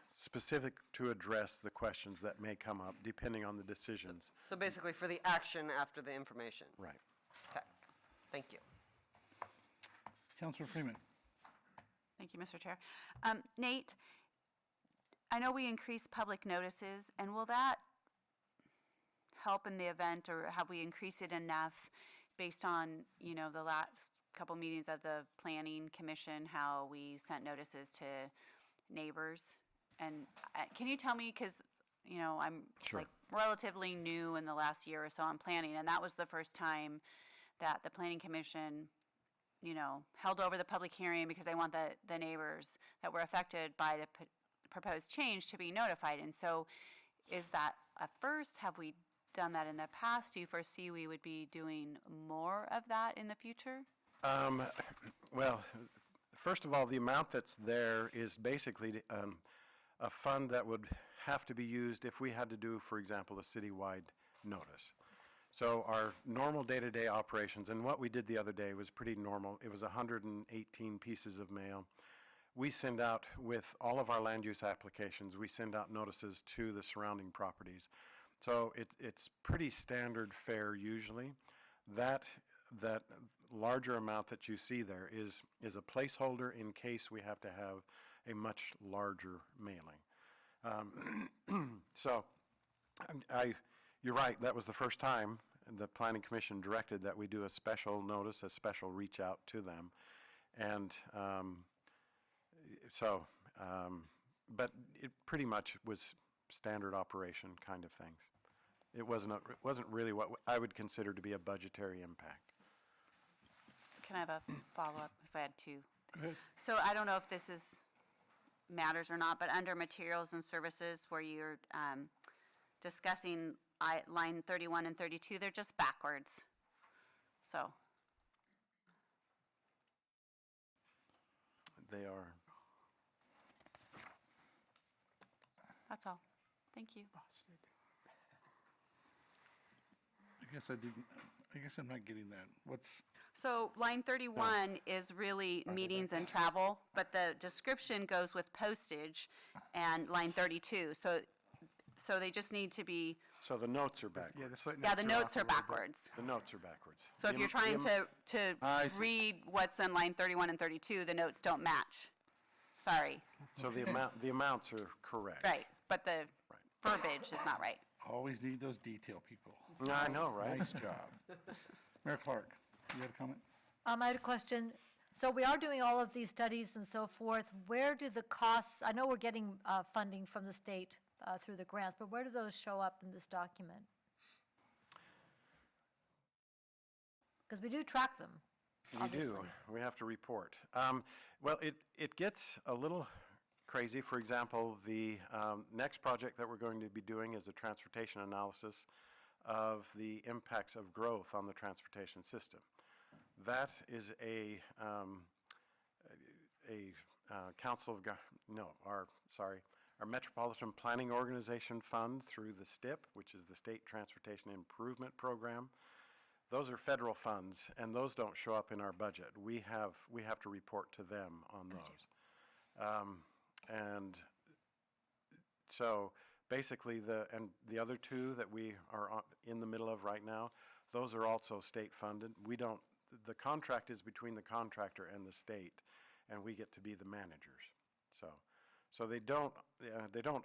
specific to address the questions that may come up depending on the decisions. So basically for the action after the information. Right. Okay, thank you. Councilor Freeman. Thank you, Mr. Chair. Nate, I know we increased public notices, and will that help in the event, or have we increased it enough based on, the last couple meetings of the Planning Commission, how we sent notices to neighbors? And can you tell me, because, I'm Sure. like relatively new in the last year or so on planning, and that was the first time that the Planning Commission held over the public hearing because they want the neighbors that were affected by the proposed change to be notified. And so is that a first? Have we done that in the past? Do you foresee we would be doing more of that in the future? Well, first of all, the amount that's there is basically a fund that would have to be used if we had to do, for example, a citywide notice. So our normal day-to-day operations, and what we did the other day was pretty normal. It was 118 pieces of mail. We send out, with all of our land use applications, we send out notices to the surrounding properties. So it's pretty standard fare usually. That larger amount that you see there is a placeholder in case we have to have a much larger mailing. So you're right, that was the first time the Planning Commission directed that we do a special notice, a special reach out to them. And but it pretty much was standard operation kind of things. It wasn't really what I would consider to be a budgetary impact. Can I have a follow-up? Because I had two. Go ahead. So I don't know if this matters or not, but under materials and services where you're discussing line 31 and 32, they're just backwards. So. They are. That's all. Thank you. I guess I'm not getting that. So line 31 is really meetings and travel, but the description goes with postage and line 32. So they just need to be, So the notes are backwards. Yeah, the footnotes yeah, the notes off a are little bit. backwards. The notes are backwards. So if you're trying to I see. read what's in line 31 and 32, the notes don't match. Sorry. So the amounts are correct. Right, but the verbiage is not right. Always need those detail people. I know, right? Nice job. Mayor Clark, you had a comment? I had a question. So we are doing all of these studies and so forth. Where do the costs, I know we're getting funding from the state through the grants, but where do those show up in this document? Because we do track them, We obviously. do. We have to report. Well, it gets a little crazy. For example, the next project that we're going to be doing is a transportation analysis of the impacts of growth on the transportation system. That is our Metropolitan Planning Organization fund through the STIP, which is the State Transportation Improvement Program. Those are federal funds, and those don't show up in our budget. We have to report to them on those. And so basically the other two that we are in the middle of right now, those are also state funded. The contract is between the contractor and the state, and we get to be the managers. So they don't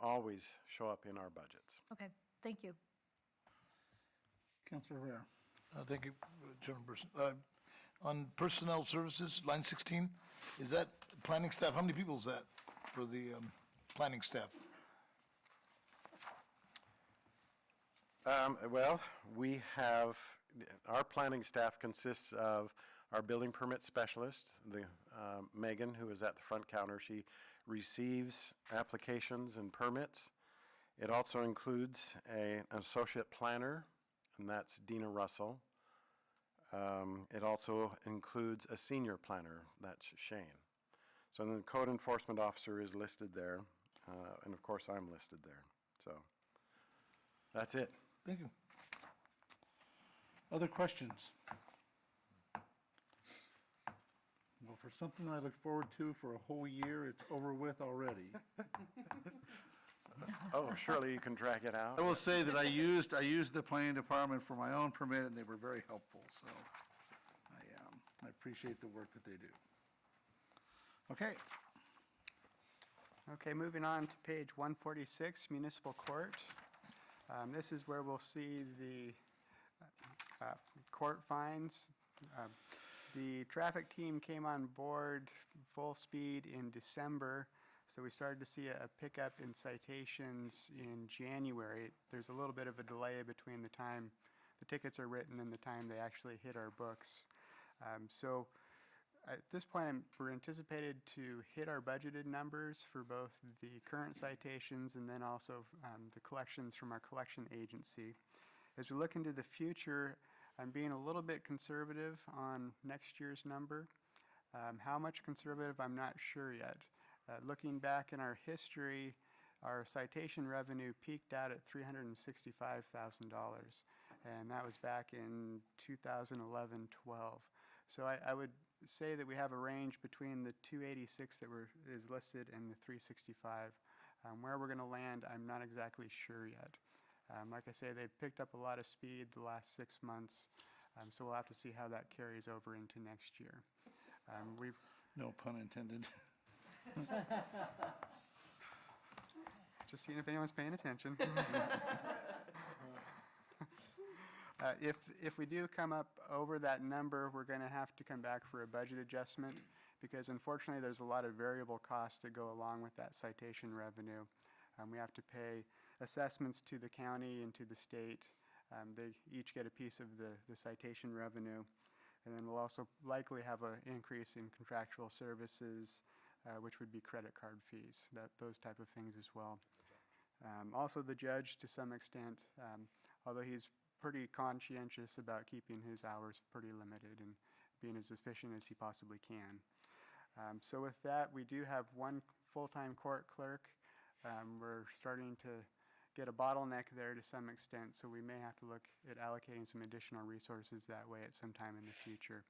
always show up in our budgets. Okay, thank you. Councilor Rivera. Thank you, Chairperson. On personnel services, line 16, is that planning staff? How many people is that for the planning staff? Well, we have, our planning staff consists of our building permit specialist, Megan, who is at the front counter. She receives applications and permits. It also includes an associate planner, and that's Dina Russell. It also includes a senior planner, that's Shane. So then the code enforcement officer is listed there, and of course, I'm listed there. So that's it. Thank you. Other questions? Well, for something I look forward to for a whole year, it's over with already. Oh, surely you can drag it out. I will say that I used the planning department for my own permit, and they were very helpful, so I appreciate the work that they do. Okay, Okay, moving on to page 146, Municipal Court. This is where we'll see the court fines. The traffic team came on board full speed in December, so we started to see a pickup in citations in January. There's a little bit of a delay between the time the tickets are written and the time they actually hit our books. So at this point, we're anticipated to hit our budgeted numbers for both the current citations and then also the collections from our collection agency. As we look into the future, I'm being a little bit conservative on next year's number. How much conservative, I'm not sure yet. Looking back in our history, our citation revenue peaked out at $365,000, and that was back in 2011-12. So I would say that we have a range between the 286 that is listed and the 365. Where we're going to land, I'm not exactly sure yet. Like I say, they've picked up a lot of speed the last 6 months, so we'll have to see how that carries over into next year. no pun intended. Just seeing if anyone's paying attention. If we do come up over that number, we're going to have to come back for a budget adjustment because unfortunately there's a lot of variable costs that go along with that citation revenue. We have to pay assessments to the county and to the state. They each get a piece of the citation revenue. And then we'll also likely have an increase in contractual services, which would be credit card fees, those type of things as well. Also the judge to some extent, although he's pretty conscientious about keeping his hours pretty limited and being as efficient as he possibly can. So with that, we do have one full-time court clerk. We're starting to get a bottleneck there to some extent, so we may have to look at allocating some additional resources that way at some time in the future.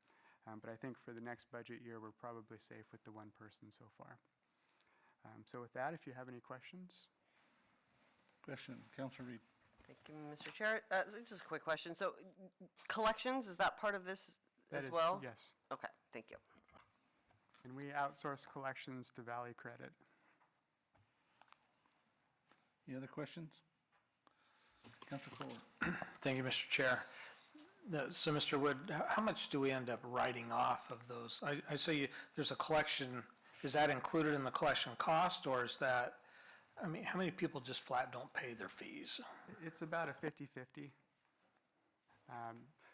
But I think for the next budget year, we're probably safe with the one person so far. So with that, if you have any questions. Question, Councilor Reed. Thank you, Mr. Chair. Just a quick question. So collections, is that part of this as well? Yes. Okay, thank you. And we outsource collections to Valley Credit. Any other questions? Councilor Fuller. Thank you, Mr. Chair. So, Mr. Wood, how much do we end up writing off of those? I say there's a collection. Is that included in the collection cost, or is that, I mean, how many people just flat don't pay their fees? It's about a 50-50.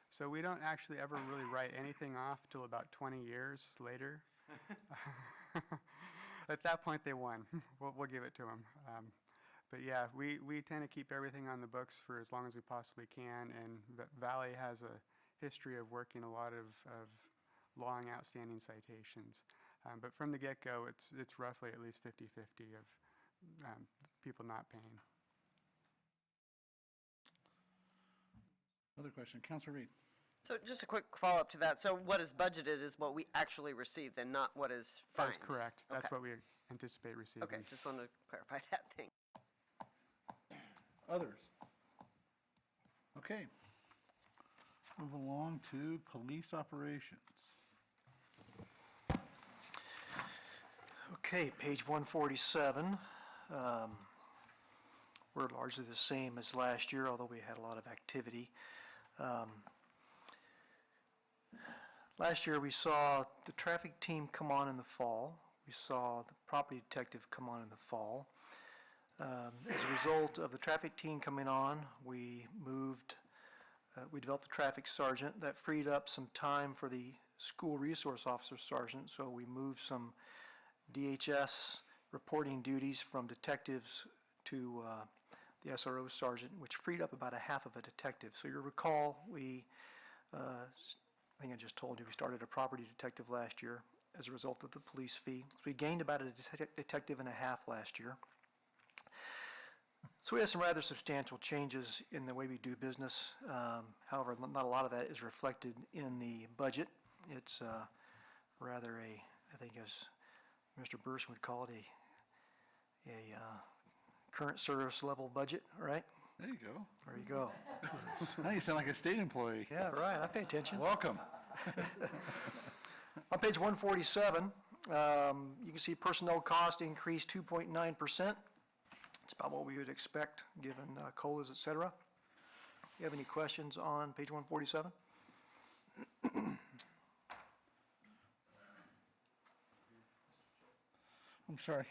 So we don't actually ever really write anything off till about 20 years later. At that point, they won. We'll give it to them. But yeah, we tend to keep everything on the books for as long as we possibly can, and Valley has a history of working a lot of long outstanding citations. But from the get-go, it's roughly at least 50-50 of people not paying. Other question, Councilor Reed. So just a quick follow-up to that. So what is budgeted is what we actually received and not what is fined? That's correct. That's Okay. what we anticipate receiving. Okay, just wanted to clarify that thing. Others? Okay. Move along to police operations. Okay, page 147. We're largely the same as last year, although we had a lot of activity. Last year, we saw the traffic team come on in the fall. We saw the property detective come on in the fall. As a result of the traffic team coming on, we developed a traffic sergeant. That freed up some time for the school resource officer sergeant, so we moved some DHS reporting duties from detectives to the SRO sergeant, which freed up about a half of a detective. So you'll recall I think I just told you, we started a property detective last year. as a result of the police fee. So we gained about a detective and a half last year. So we have some rather substantial changes in the way we do business. However, not a lot of that is reflected in the budget. It's rather I think as Mr. Burson would call it, a current service level budget, right? There you go. There you go. Now you sound like a state employee. Yeah, right, I pay attention. Welcome. On page 147, you can see personnel cost increased 2.9%. It's about what we would expect, given COLAs, et cetera. You have any questions on page 147? I'm sorry,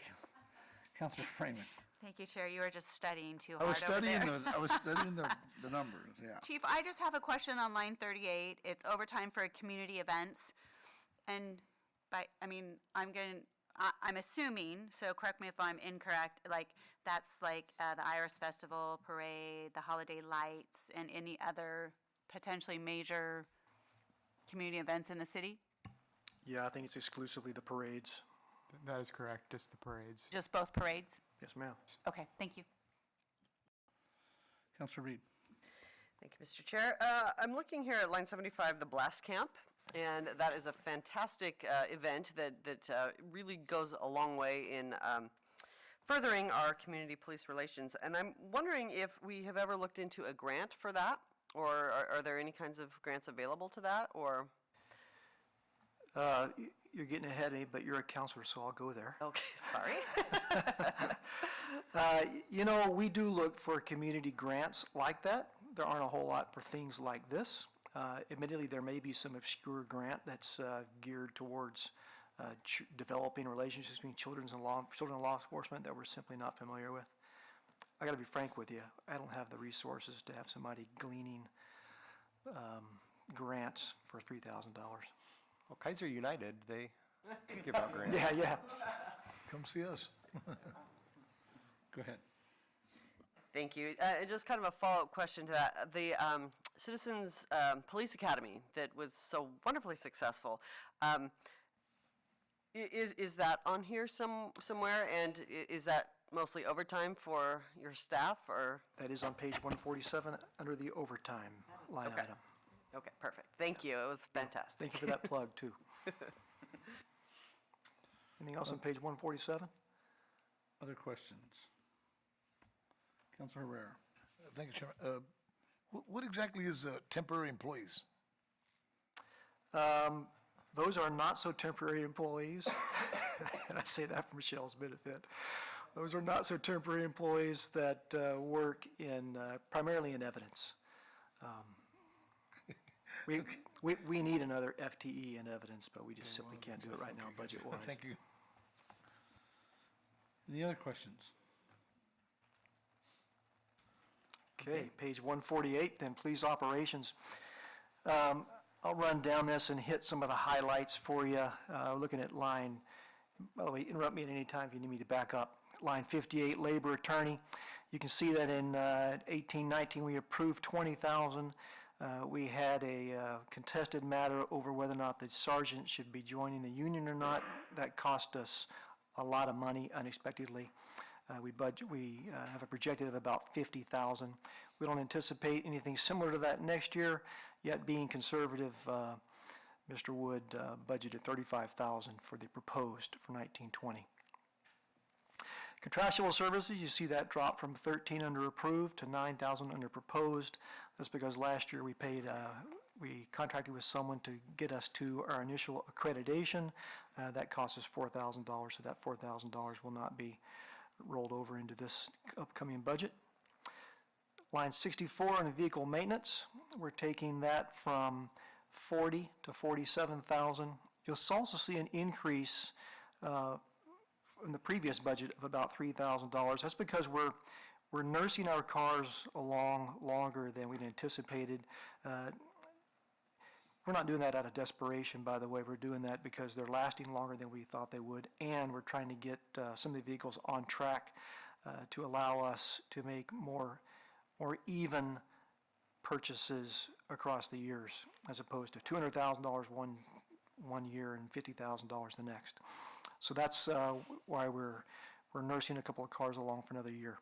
Councilor Freeman. Thank you, Chair. You were just studying too I hard was over studying there. I was studying the numbers, yeah. Chief, I just have a question on line 38. It's overtime for community events. And I'm assuming, so correct me if I'm incorrect, like that's like the Iris Festival, parade, the holiday lights, and any other potentially major community events in the city? Yeah, I think it's exclusively the parades. That is correct, just the parades. Just both parades? Yes, ma'am. Okay, thank you. Councilor Reed. Thank you, Mr. Chair. I'm looking here at line 75, the Blast Camp, and that is a fantastic event that really goes a long way in furthering our community police relations. And I'm wondering if we have ever looked into a grant for that, or are there any kinds of grants available to that, or? You're getting ahead of me, but you're a counselor, so I'll go there. Okay, sorry. We do look for community grants like that. There aren't a whole lot for things like this. Admittedly, there may be some obscure grant that's geared towards developing relationships between children and law enforcement that we're simply not familiar with. I got to be frank with you. I don't have the resources to have somebody gleaning grants for $3,000. Well, Kaiser United, they give out grants. Yeah. Come see us. Go ahead. Thank you. Just kind of a follow-up question to that. The Citizens Police Academy that was so wonderfully successful, is that on here somewhere? And is that mostly overtime for your staff, or? That is on page 147 under the overtime line Okay. item. Okay, perfect. Thank you. It was fantastic. Thank you for that plug, too. Anything else on page 147? Other questions? Councilor Herrera. Thank you, Chairman. What exactly is temporary employees? Those are not so temporary employees, and I say that for Michelle's benefit. Those are not so temporary employees that work in primarily in evidence. We need another FTE in evidence, but we just simply can't do it right now, budget-wise. Thank you. Any other questions? Okay, page 148, then police operations. I'll run down this and hit some of the highlights for you. Looking at line, by the way, interrupt me at any time if you need me to back up. Line 58, labor attorney. You can see that in 18-19 we approved $20,000. We had a contested matter over whether or not the sergeant should be joining the union or not. That cost us a lot of money unexpectedly. We have a projected of about $50,000. We don't anticipate anything similar to that next year, yet being conservative, Mr. Wood budgeted $35,000 for the proposed for 1920. Contractual services, you see that drop from 13 under approved to 9,000 under proposed. That's because last year we contracted with someone to get us to our initial accreditation. That cost us $4,000, so that $4,000 will not be rolled over into this upcoming budget. Line 64 on vehicle maintenance, we're taking that from 40 to 47,000. You'll also see an increase in the previous budget of about $3,000. That's because we're nursing our cars along longer than we'd anticipated. We're not doing that out of desperation, by the way. We're doing that because they're lasting longer than we thought they would, and we're trying to get some of the vehicles on track to allow us to make more even purchases across the years, as opposed to $200,000 one year and $50,000 the next. So that's why we're nursing a couple of cars along for another year.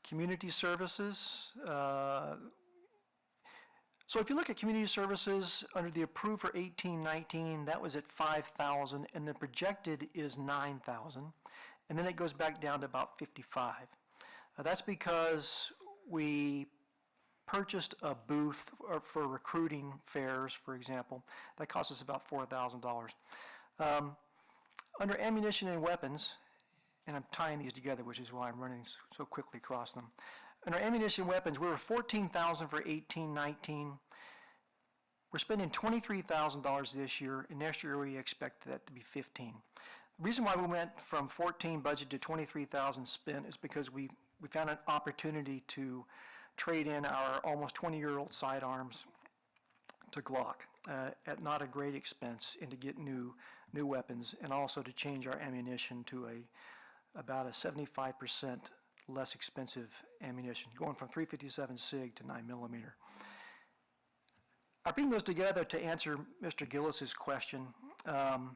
Community services. So if you look at community services under the approved for 18-19, that was at 5,000, and the projected is 9,000, and then it goes back down to about 55. That's because we purchased a booth for recruiting fairs, for example. That cost us about $4,000. Under ammunition and weapons, and I'm tying these together, which is why I'm running so quickly across them. Under ammunition and weapons, we were $14,000 for 18-19. We're spending $23,000 this year, and next year we expect that to be $15,000. The reason why we went from 14 budget to 23,000 spent is because we found an opportunity to trade in our almost 20-year-old sidearms to Glock at not a great expense, and to get new weapons, and also to change our ammunition to about a 75% less expensive ammunition, going from 357 SIG to 9mm. I bring those together to answer Mr. Gillis's question. The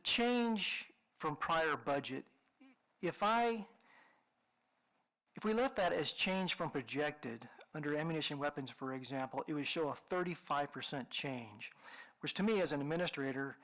change from prior budget, if we left that as change from projected, under ammunition and weapons, for example, it would show a 35% change, which to me as an administrator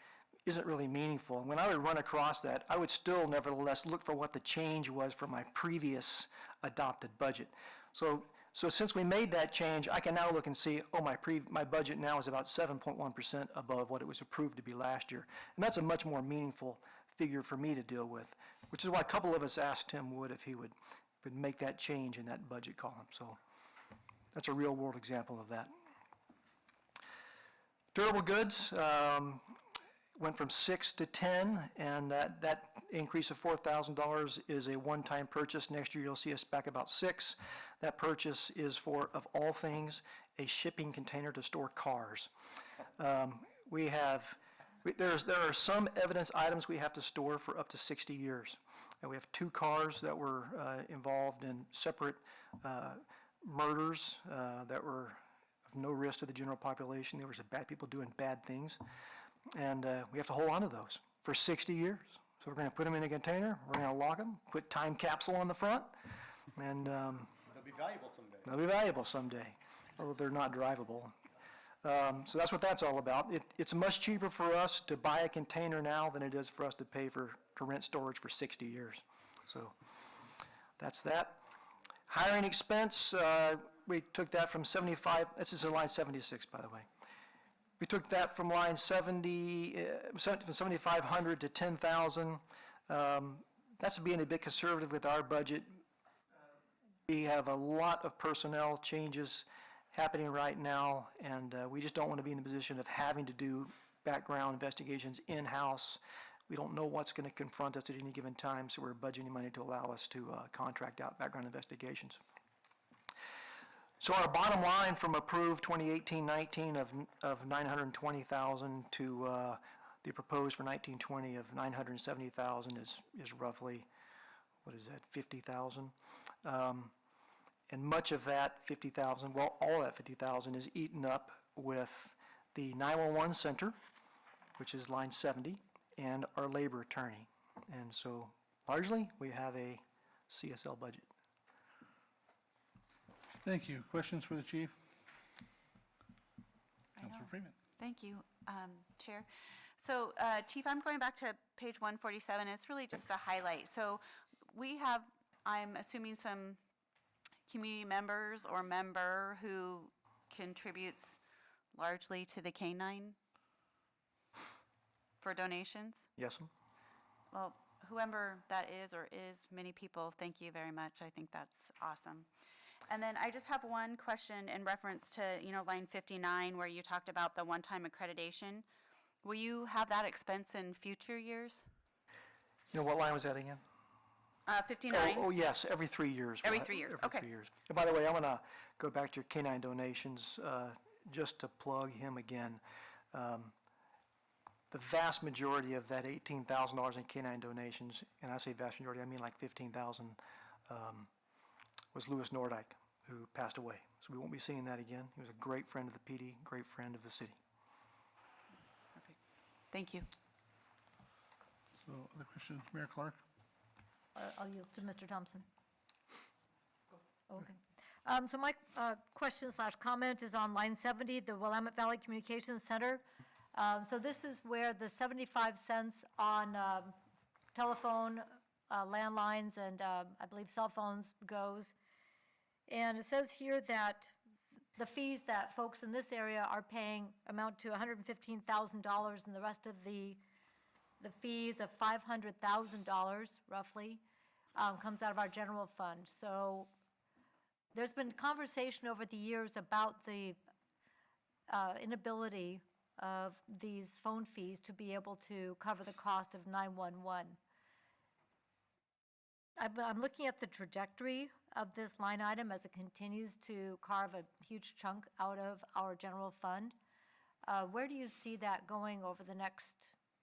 isn't really meaningful. When I would run across that, I would still nevertheless look for what the change was from my previous adopted budget. So since we made that change, I can now look and see, oh, my budget now is about 7.1% above what it was approved to be last year. And that's a much more meaningful figure for me to deal with, which is why a couple of us asked Tim Wood if he would make that change in that budget column. So that's a real world example of that. Durable goods went from 6 to 10, and that increase of $4,000 is a one-time purchase. Next year you'll see us back about 6. That purchase is for, of all things, a shipping container to store cars. There are some evidence items we have to store for up to 60 years. And we have 2 cars that were involved in separate murders that were of no risk to the general population. There was bad people doing bad things. And we have to hold on to those for 60 years. So we're going to put them in a container, we're going to lock them, put time capsule on the front, and They'll be valuable someday. they'll be valuable someday, although they're not drivable. So that's what that's all about. It's much cheaper for us to buy a container now than it is for us to pay to rent storage for 60 years. So that's that. Hiring expense, we took that from 75, this is in line 76, by the way. We took that from line 7,500 to 10,000. That's being a bit conservative with our budget. We have a lot of personnel changes happening right now, and we just don't want to be in the position of having to do background investigations in-house. We don't know what's going to confront us at any given time, so we're budgeting money to allow us to contract out background investigations. So our bottom line from approved 2018-19 of 920,000 to the proposed for 1920 of 970,000 is roughly, what is that, 50,000. And much of that 50,000, well, all of that 50,000 is eaten up with the 911 center, which is line 70, and our labor attorney. And so largely we have a CSL budget. Thank you. Questions for the chief? I Councilor know. Freeman. Thank you, Chair. So, Chief, I'm going back to page 147. It's really just a highlight. So we have, I'm assuming, some community members or member who contributes largely to the K-9 for donations? Yes, ma'am. Well, whoever that is or is, many people, thank you very much. I think that's awesome. And then I just have one question in reference to, line 59, where you talked about the one-time accreditation. Will you have that expense in future years? What line was that again? 59? Oh, yes, every 3 years. Every 3 years, okay. 3 years. And by the way, I want to go back to your K-9 donations, just to plug him again. The vast majority of that $18,000 in K-9 donations, and I say vast majority, I mean like 15,000, was Louis Nordyke. who passed away. So we won't be seeing that again. He was a great friend of the PD, great friend of the city. Thank you. So, other questions, Mayor Clark? I'll yield to Mr. Thompson. Okay. So my question slash comment is on line 70, the Willamette Valley Communications Center. So this is where the 75 cents on telephone, landlines, and I believe cell phones goes. And it says here that the fees that folks in this area are paying amount to $115,000, and the rest of the fees of $500,000 roughly comes out of our general fund. So there's been conversation over the years about the inability of these phone fees to be able to cover the cost of 911. I'm looking at the trajectory of this line item as it continues to carve a huge chunk out of our general fund. Where do you see that going over the next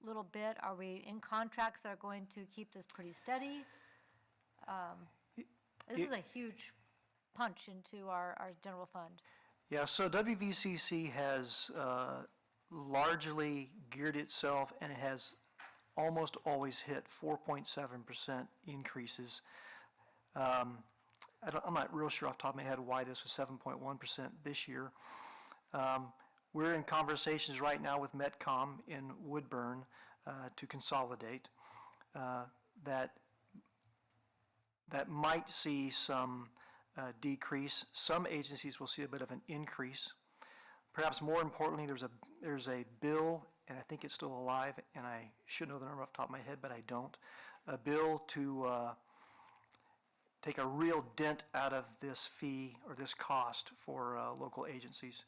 little bit? Are we in contracts that are going to keep this pretty steady? This is a huge punch into our general fund. Yeah, so WVCC has largely geared itself, and it has almost always hit 4.7% increases. I'm not real sure off the top of my head why this was 7.1% this year. We're in conversations right now with Metcom in Woodburn to consolidate. That might see some decrease. Some agencies will see a bit of an increase. Perhaps more importantly, there's a bill, and I think it's still alive, and I should know the number off the top of my head, but I don't. A bill to take a real dent out of this fee or this cost for local agencies.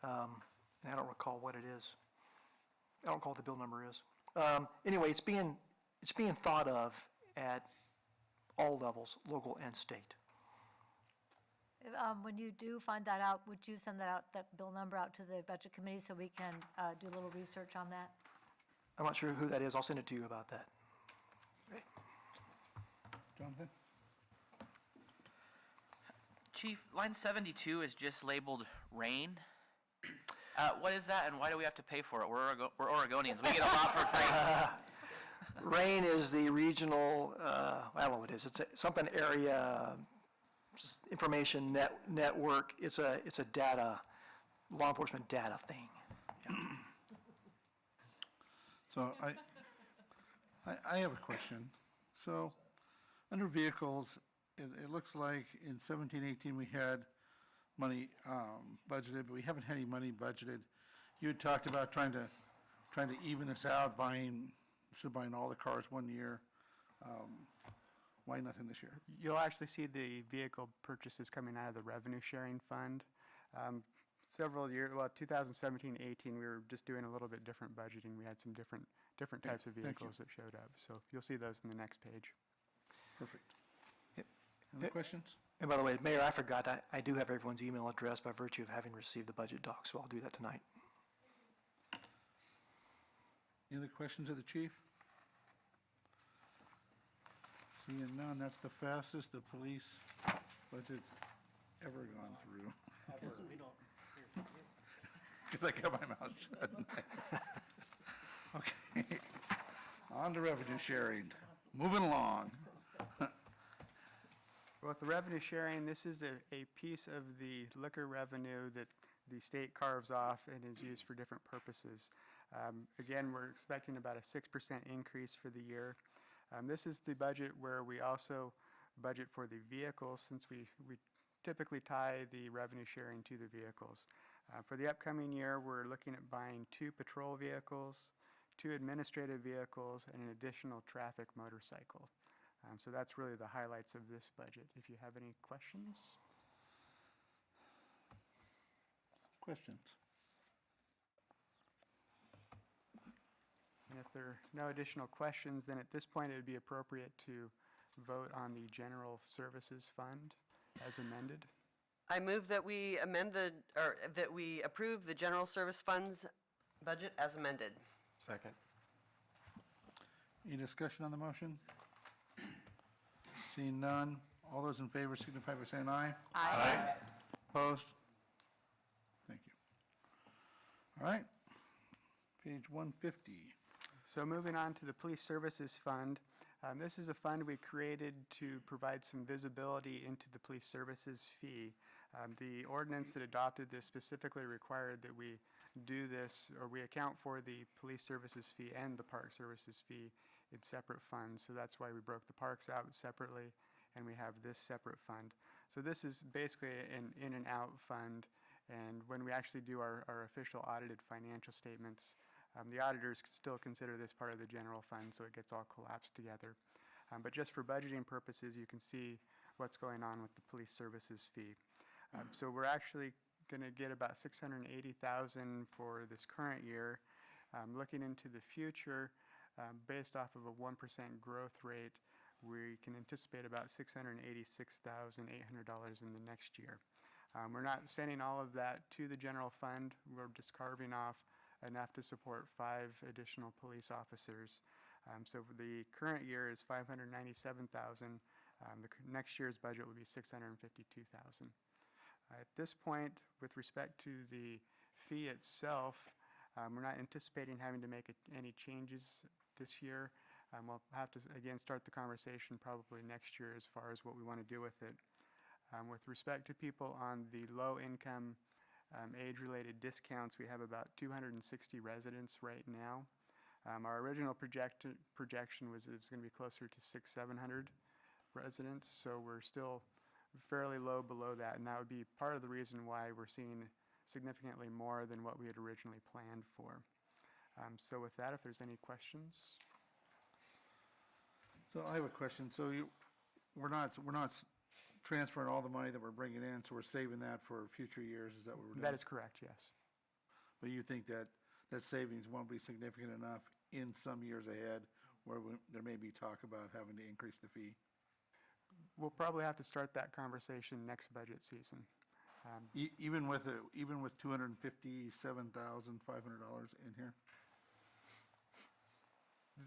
And I don't recall what it is. I don't recall what the bill number is. Anyway, it's being thought of at all levels, local and state. When you do find that out, would you send that bill number out to the budget committee so we can do a little research on that? I'm not sure who that is. I'll send it to you about that. Okay. Jonathan? Chief, line 72 is just labeled rain. What is that, and why do we have to pay for it? We're Oregonians. We get a lot for free. RAIN is the regional, I don't know what it is. It's something area information network. It's a data, law enforcement data thing. Yeah. So I have a question. So under vehicles, it looks like in 17-18 we had money budgeted, but we haven't had any money budgeted. You had talked about trying to even this out, instead of buying all the cars one year. Why nothing this year? You'll actually see the vehicle purchases coming out of the revenue sharing fund. Several years, 2017, 18, we were just doing a little bit different budgeting. We had some different types of vehicles that showed up. So you'll see those in the next page. Perfect. Any questions? And by the way, Mayor, I forgot, I do have everyone's email address by virtue of having received the budget doc, so I'll do that tonight. Any other questions of the chief? Seeing none, that's the fastest the police budget's ever gone through. Because I kept my mouth shut. Okay. On to revenue sharing. Moving along. Well, with the revenue sharing, this is a piece of the liquor revenue that the state carves off and is used for different purposes. Again, we're expecting about a 6% increase for the year. This is the budget where we also budget for the vehicles, since we typically tie the revenue sharing to the vehicles. For the upcoming year, we're looking at buying 2 patrol vehicles, 2 administrative vehicles, and an additional traffic motorcycle. So that's really the highlights of this budget. If you have any questions? Questions? And if there are no additional questions, then at this point it would be appropriate to vote on the general services fund as amended. I move that we that we approve the general service funds budget as amended. Second. Any discussion on the motion? Seeing none, All those in favor signify by saying aye. Aye. Opposed? Thank you. All right. Page 150. So moving on to the Police Services Fund. This is a fund we created to provide some visibility into the police services fee. The ordinance that adopted this specifically required that we do this, or we account for the police services fee and the park services fee in separate funds. So that's why we broke the parks out separately, and we have this separate fund. So this is basically an in and out fund, and when we actually do our official audited financial statements, the auditors still consider this part of the general fund, so it gets all collapsed together. But just for budgeting purposes, you can see what's going on with the police services fee. So we're actually going to get about $680,000 for this current year. Looking into the future, based off of a 1% growth rate, we can anticipate about $686,800 in the next year. We're not sending all of that to the general fund. We're just carving off enough to support 5 additional police officers. So for the current year is $597,000. Next year's budget will be $652,000. At this point, with respect to the fee itself, we're not anticipating having to make any changes this year. We'll have to, again, start the conversation probably next year as far as what we want to do with it. With respect to people on the low-income age-related discounts, we have about 260 residents right now. Our original projection was it was going to be closer to 600-700 residents, so we're still fairly low below that, and that would be part of the reason why we're seeing significantly more than what we had originally planned for. So with that, if there's any questions. So I have a question. So we're not transferring all the money that we're bringing in, so we're saving that for future years. Is that what we're doing? That is correct, yes. But you think that savings won't be significant enough in some years ahead where there may be talk about having to increase the fee? We'll probably have to start that conversation next budget season. Even with $257,500 in here?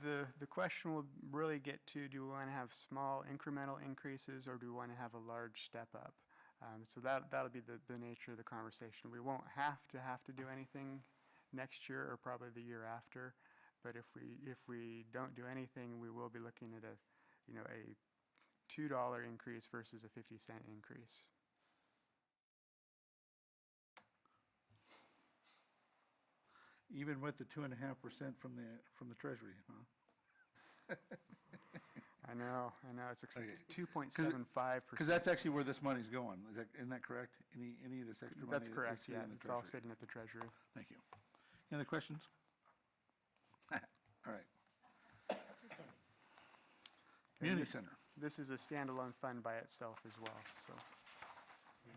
The question will really get to, do we want to have small incremental increases or do we want to have a large step up? So that'll be the nature of the conversation. We won't have to do anything next year or probably the year after, but if we don't do anything, we will be looking at a $2 increase versus a 50-cent increase. Even with the 2.5% from the Treasury, huh? I know, it's 2.75%. Because that's actually where this money's going. Isn't that correct? Any of this extra money? That's correct, is sitting yeah. in the It's all Treasury? sitting at the Treasury. Thank you. Any other questions? All right. Community Center. This is a standalone fund by itself as well, so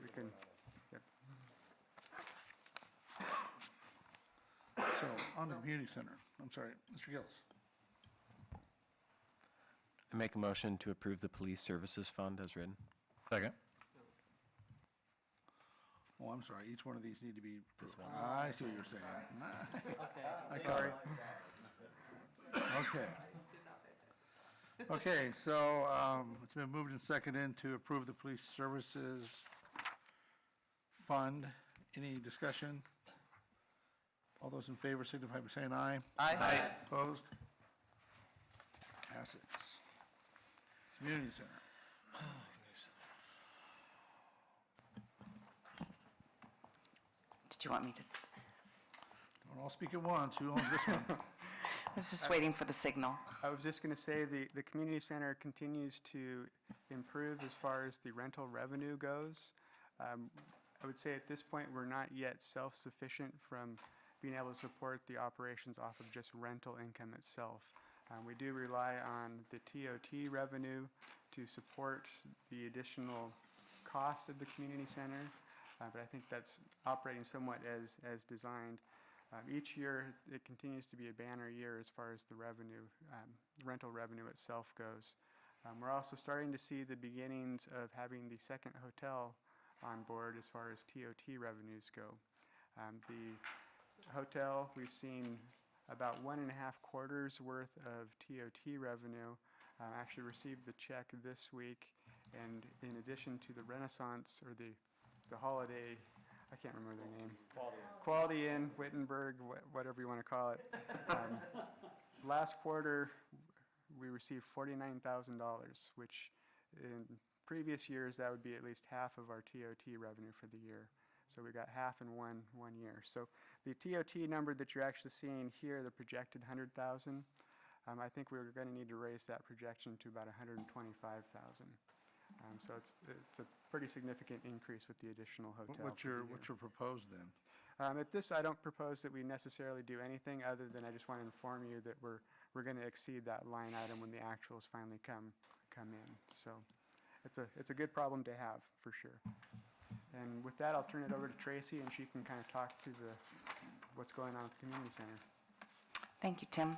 we can, yep. So, on the Community Center, I'm sorry, Mr. Gillis. I make a motion to approve the Police Services Fund as written. Second. Oh, I'm sorry, each one of these need to be approved. I see what you're saying. Okay. Sorry. Okay. Okay, so it's been moved and seconded to approve the Police Services Fund. Any discussion? All those in favor signify by saying aye. Aye. Opposed? Passes. Community Center. Did you want me to? Don't all speak at once. Who owns this one? I was just waiting for the signal. I was just going to say the community center continues to improve as far as the rental revenue goes. I would say at this point we're not yet self-sufficient from being able to support the operations off of just rental income itself. We do rely on the TOT revenue to support the additional cost of the community center, but I think that's operating somewhat as designed. Each year, it continues to be a banner year as far as the revenue, rental revenue itself goes. We're also starting to see the beginnings of having the second hotel on board as far as TOT revenues go. The hotel, we've seen about 1.5 quarters worth of TOT revenue. Actually received the check this week, And in addition to the Renaissance or the holiday, I can't remember their name. Quality Inn, Wittenberg, whatever you want to call it. Last quarter, we received $49,000, which in previous years, that would be at least half of our TOT revenue for the year. So we got half in one year. So the TOT number that you're actually seeing here, the projected 100,000, I think we're going to need to raise that projection to about 125,000. So it's a pretty significant increase with the additional hotel. What's your proposed then? At this, I don't propose that we necessarily do anything other than I just want to inform you that we're going to exceed that line item when the actuals finally come in. So it's a good problem to have for sure. And with that, I'll turn it over to Tracy, and she can kind of talk to what's going on at the community center. Thank you, Tim.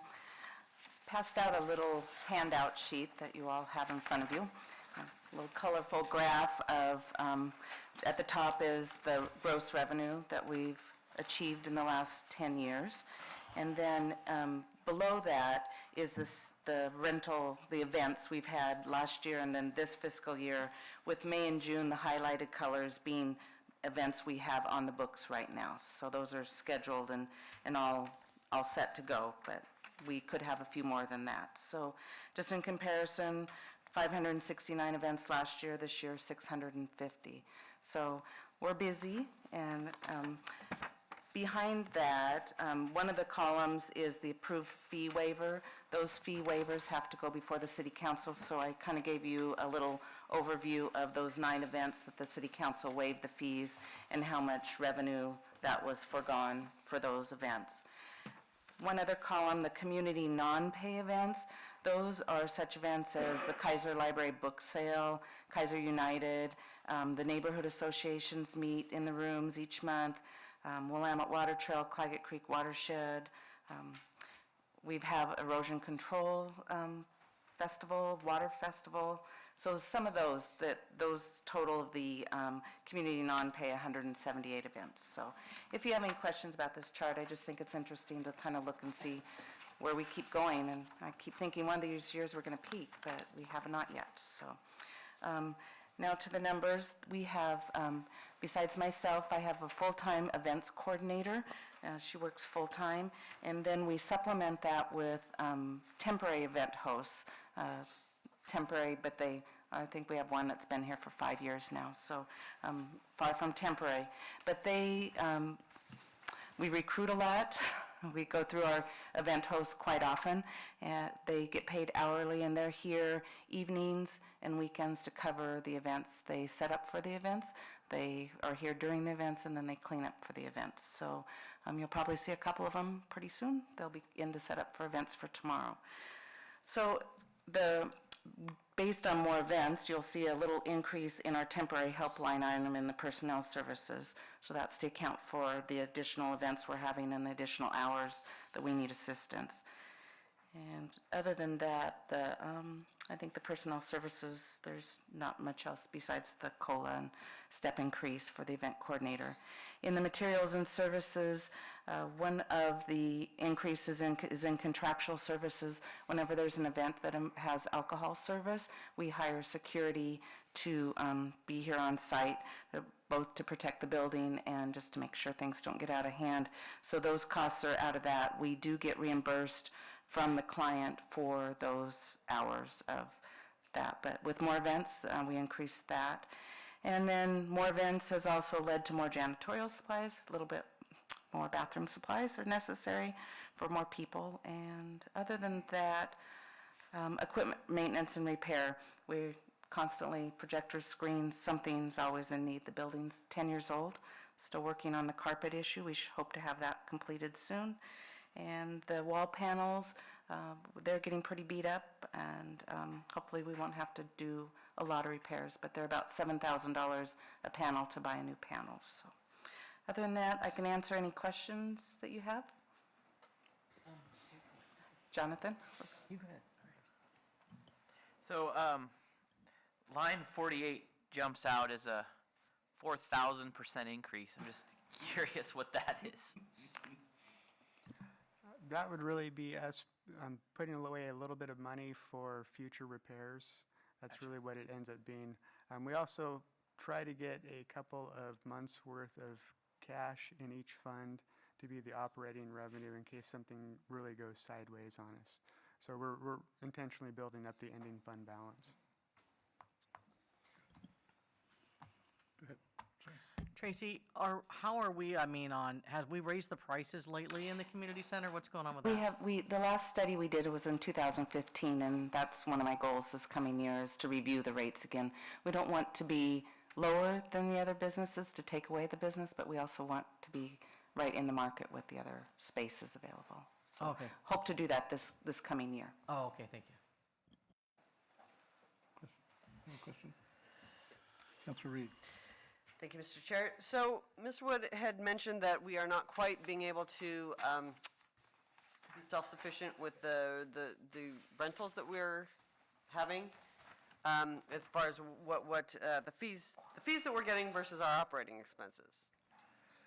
Passed out a little handout sheet that you all have in front of you. A little colorful graph of, at the top is the gross revenue that we've achieved in the last 10 years. And then below that is the rental, the events we've had last year and then this fiscal year, with May and June, the highlighted colors being events we have on the books right now. So those are scheduled and all set to go, but we could have a few more than that. So just in comparison, 569 events last year, this year 650. So we're busy, and behind that, one of the columns is the approved fee waiver. Those fee waivers have to go before the city council, so I kind of gave you a little overview of those 9 events that the city council waived the fees and how much revenue that was foregone for those events. One other column, the community non-pay events. Those are such events as the Kaiser Library Book Sale, Kaiser United, the neighborhood associations meet in the rooms each month, Willamette Water Trail, Claggett Creek Watershed. We have Erosion Control Festival, Water Festival. So some of those total the community non-pay 178 events. So if you have any questions about this chart, I just think it's interesting to kind of look and see where we keep going. And I keep thinking one of these years we're going to peak, but we have not yet. So now to the numbers. We have, besides myself, I have a full-time events coordinator. She works full-time. And then we supplement that with temporary event hosts. Temporary, but I think we have one that's been here for 5 years now, so far from temporary. But we recruit a lot. We go through our event hosts quite often. They get paid hourly, and they're here evenings and weekends to cover the events. They set up for the events. They are here during the events, and then they clean up for the events. So you'll probably see a couple of them pretty soon. They'll be in to set up for events for tomorrow. So based on more events, you'll see a little increase in our temporary helpline item in the personnel services. So that's to account for the additional events we're having and the additional hours that we need assistance. And other than that, I think the personnel services, there's not much else besides the COLA and step increase for the event coordinator. In the materials and services, one of the increases is in contractual services. Whenever there's an event that has alcohol service, we hire security to be here on site, both to protect the building and just to make sure things don't get out of hand. So those costs are out of that. We do get reimbursed from the client for those hours of that. But with more events, we increased that. And then more events has also led to more janitorial supplies, a little bit more bathroom supplies are necessary for more people. And other than that, equipment maintenance and repair. We constantly, projectors, screens, something's always in need. The building's 10 years old, still working on the carpet issue. We hope to have that completed soon. And the wall panels, they're getting pretty beat up, and hopefully we won't have to do a lot of repairs, but they're about $7,000 a panel to buy a new panel. So other than that, I can answer any questions that you have. Jonathan? You go ahead. So line 48 jumps out as a 4,000% increase. I'm just curious what that is. That would really be us putting away a little bit of money for future repairs. That's really what it ends up being. We also try to get a couple of months' worth of cash in each fund to be the operating revenue in case something really goes sideways on us. So we're intentionally building up the ending fund balance. Tracy, how are we, have we raised the prices lately in the community center? What's going on with We that? have, the last study we did was in 2015, and that's one of my goals this coming year is to review the rates again. We don't want to be lower than the other businesses to take away the business, but we also want to be right in the market with the other spaces available. So Okay. hope to do that this coming year. Oh, okay, thank you. Any question? Councilor Reed. Thank you, Mr. Chair. So, Mr. Wood had mentioned that we are not quite being able to be self-sufficient with the rentals that we're having, as far as what the fees that we're getting versus our operating expenses,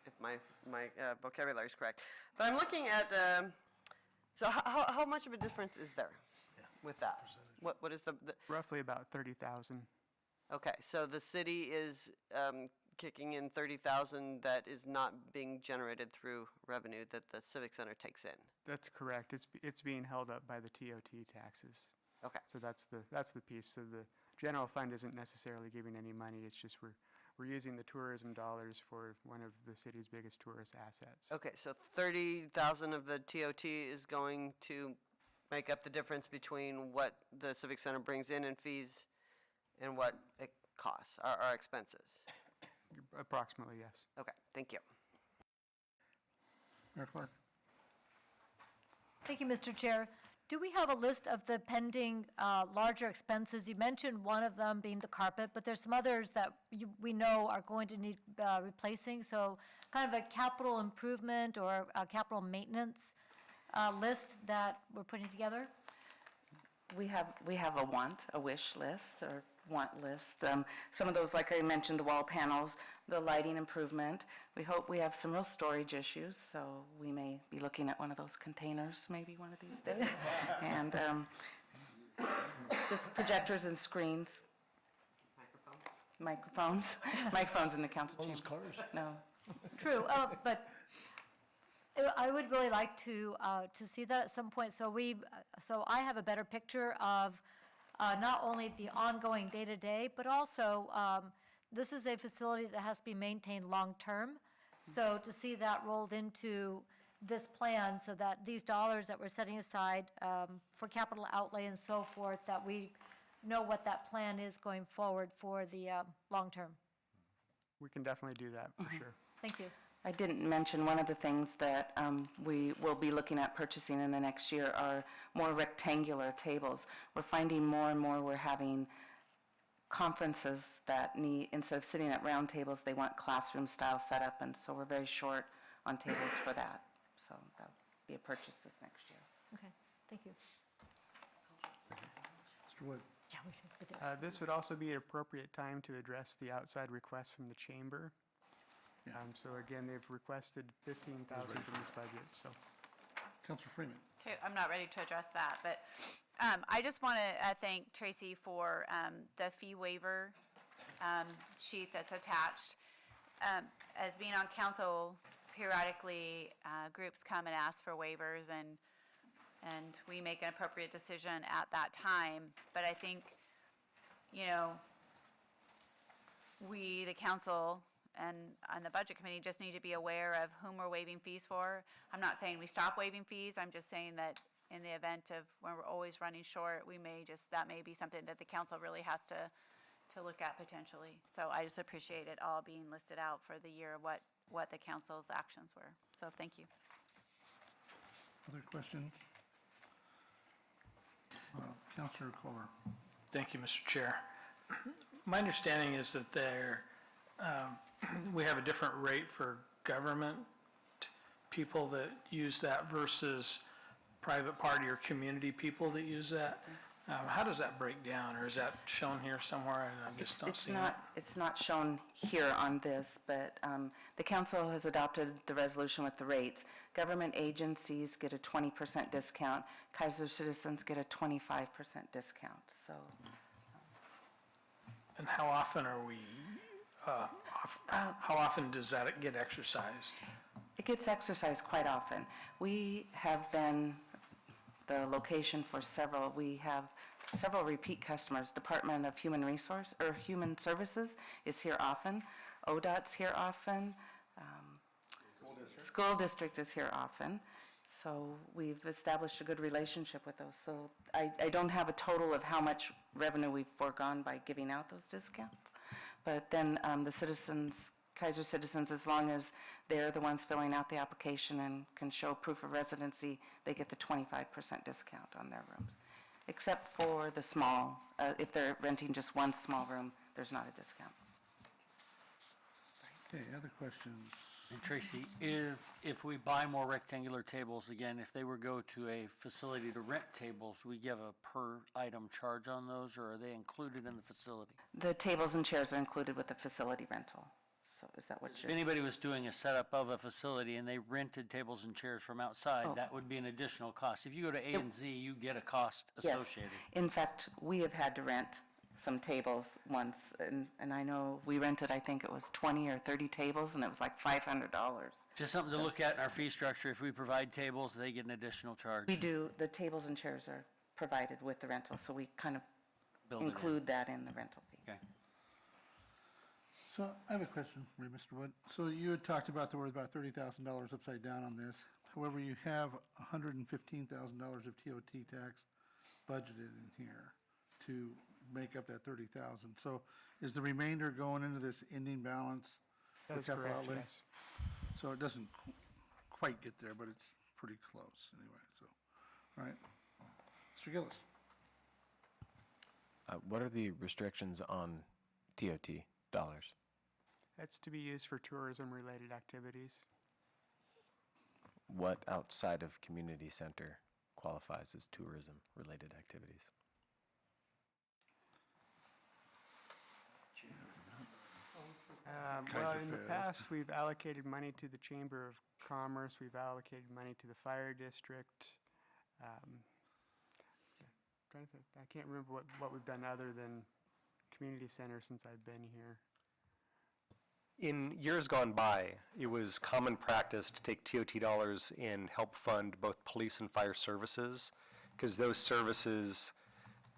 if my vocabulary is correct. But I'm looking at, so how much of a difference is there with that? What is the Roughly about 30,000. Okay, so the city is kicking in 30,000 that is not being generated through revenue that the Civic Center takes in. That's correct. It's being held up by the TOT taxes. Okay. So that's the piece. So the general fund isn't necessarily giving any money. It's just we're using the tourism dollars for one of the city's biggest tourist assets. Okay, so 30,000 of the TOT is going to make up the difference between what the Civic Center brings in fees and what it costs, our expenses. Approximately, yes. Okay, thank you. Mayor Clark. Thank you, Mr. Chair. Do we have a list of the pending larger expenses? You mentioned one of them being the carpet, but there's some others that we know are going to need replacing. So kind of a capital improvement or a capital maintenance list that we're putting together? We have a wish list or want list. Some of those, like I mentioned, the wall panels, the lighting improvement. We hope we have some real storage issues, so we may be looking at one of those containers maybe one of these days. And just projectors and screens. Microphones in the council chambers. cars? No. True, but I would really like to see that at some point. So I have a better picture of not only the ongoing day-to-day, but also this is a facility that has to be maintained long-term. So to see that rolled into this plan so that these dollars that we're setting aside for capital outlay and so forth, that we know what that plan is going forward for the long-term. We can definitely do that, for sure. Thank you. I didn't mention one of the things that we will be looking at purchasing in the next year are more rectangular tables. We're finding more and more we're having conferences that need, instead of sitting at round tables, they want classroom-style setup, and so we're very short on tables for that. So that'll be a purchase this next year. Okay, thank you. Mr. Wood. Yeah, we should. This would also be an appropriate time to address the outside request from the chamber. So again, they've requested 15,000 from this budget, so. Councilor Freeman. Okay, I'm not ready to address that, but I just want to thank Tracy for the fee waiver sheet that's attached. As being on council, periodically groups come and ask for waivers, and we make an appropriate decision at that time. But I think, we, the council, and on the budget committee, just need to be aware of whom we're waiving fees for. I'm not saying we stop waiving fees, I'm just saying that in the event of when we're always running short, that may be something that the council really has to look at potentially. So I just appreciate it all being listed out for the year, what the council's actions were. So thank you. Other questions? Councilor Kohler. Thank you, Mr. Chair. My understanding is that we have a different rate for government people that use that versus private party or community people that use that. How does that break down, or is that shown here somewhere and I just don't see it? It's not shown here on this, but the council has adopted the resolution with the rates. Government agencies get a 20% discount. Kaiser Citizens get a 25% discount. So And how often are we, how often does that get exercised? It gets exercised quite often. We have been the location for we have several repeat customers. Department of Human Services is here often. ODOT's here often. School district is here often. So we've established a good relationship with those. So I don't have a total of how much revenue we've foregone by giving out those discounts. But then the citizens, Kaiser citizens, as long as they're the ones filling out the application and can show proof of residency, they get the 25% discount on their rooms. Except for the small, if they're renting just one small room, there's not a discount. Okay, other questions? And Tracy, if we buy more rectangular tables, again, if they were go to a facility to rent tables, we give a per item charge on those, or are they included in the facility? The tables and chairs are included with the facility rental. So is that what If you're? anybody was doing a setup of a facility and they rented tables and chairs from outside, Oh. that would be an additional cost. If you go to A and Z, you get a cost Yes. associated. In fact, we have had to rent some tables once, and I know we rented, I think it was 20 or 30 tables, and it was like $500. Just something to look at in our fee structure. If we provide tables, they get an additional charge. We do, the tables and chairs are provided with the rental, so we kind of Build it in. include that in the rental fee. Okay. So I have a question for you, Mr. Wood. So you had talked about there were about $30,000 upside down on this. However, you have $115,000 of TOT tax budgeted in here to make up that 30,000. So is the remainder going into this ending balance? That for is capital correct, outlay? yes. So it doesn't quite get there, but it's pretty close anyway, so, all right. Mr. Gillis? What are the restrictions on TOT dollars? That's to be used for tourism-related activities. What outside of community center qualifies as tourism-related activities? Well, Kaiser in the Fest. past, we've allocated money to the Chamber of Commerce, we've allocated money to the Fire District. Trying to think, I can't remember what we've done other than community center since I've been here. In years gone by, it was common practice to take TOT dollars and help fund both police and fire services, because those services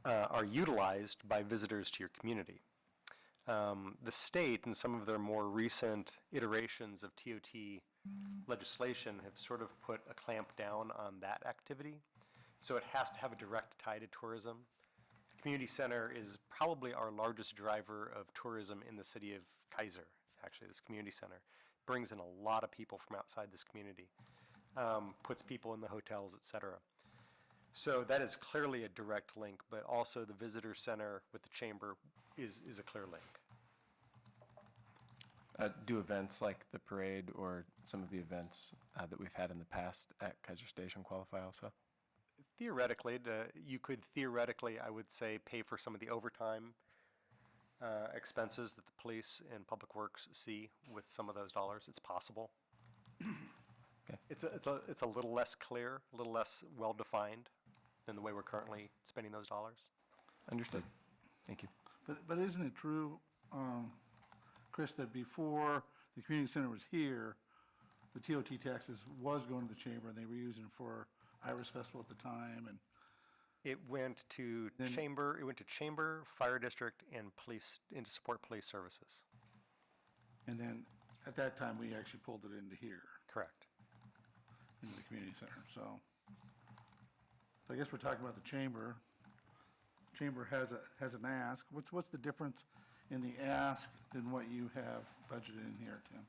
are utilized by visitors to your community. The state, in some of their more recent iterations of TOT legislation, have sort of put a clamp down on that activity. So it has to have a direct tie to tourism. The community center is probably our largest driver of tourism in the city of Kaiser, actually, this community center. Brings in a lot of people from outside this community, puts people in the hotels, et cetera. So that is clearly a direct link, but also the visitor center with the chamber is a clear link. Do events like the parade or some of the events that we've had in the past at Kaiser Station qualify also? Theoretically, you could theoretically, I would say, pay for some of the overtime expenses that the police and public works see with some of those dollars. It's possible. Okay. It's a little less clear, a little less well-defined than the way we're currently spending those dollars. Understood. Thank you. But isn't it true, Chris, that before the community center was here, the TOT taxes was going to the chamber, and they were using for Iris Festival at the time, and It went to chamber, fire district, and police, and to support police services. and then at that time, we actually pulled it into here, Correct. into the community center, so. So I guess we're talking about the chamber. Chamber has an ask. What's the difference in the ask than what you have budgeted in here, Tim?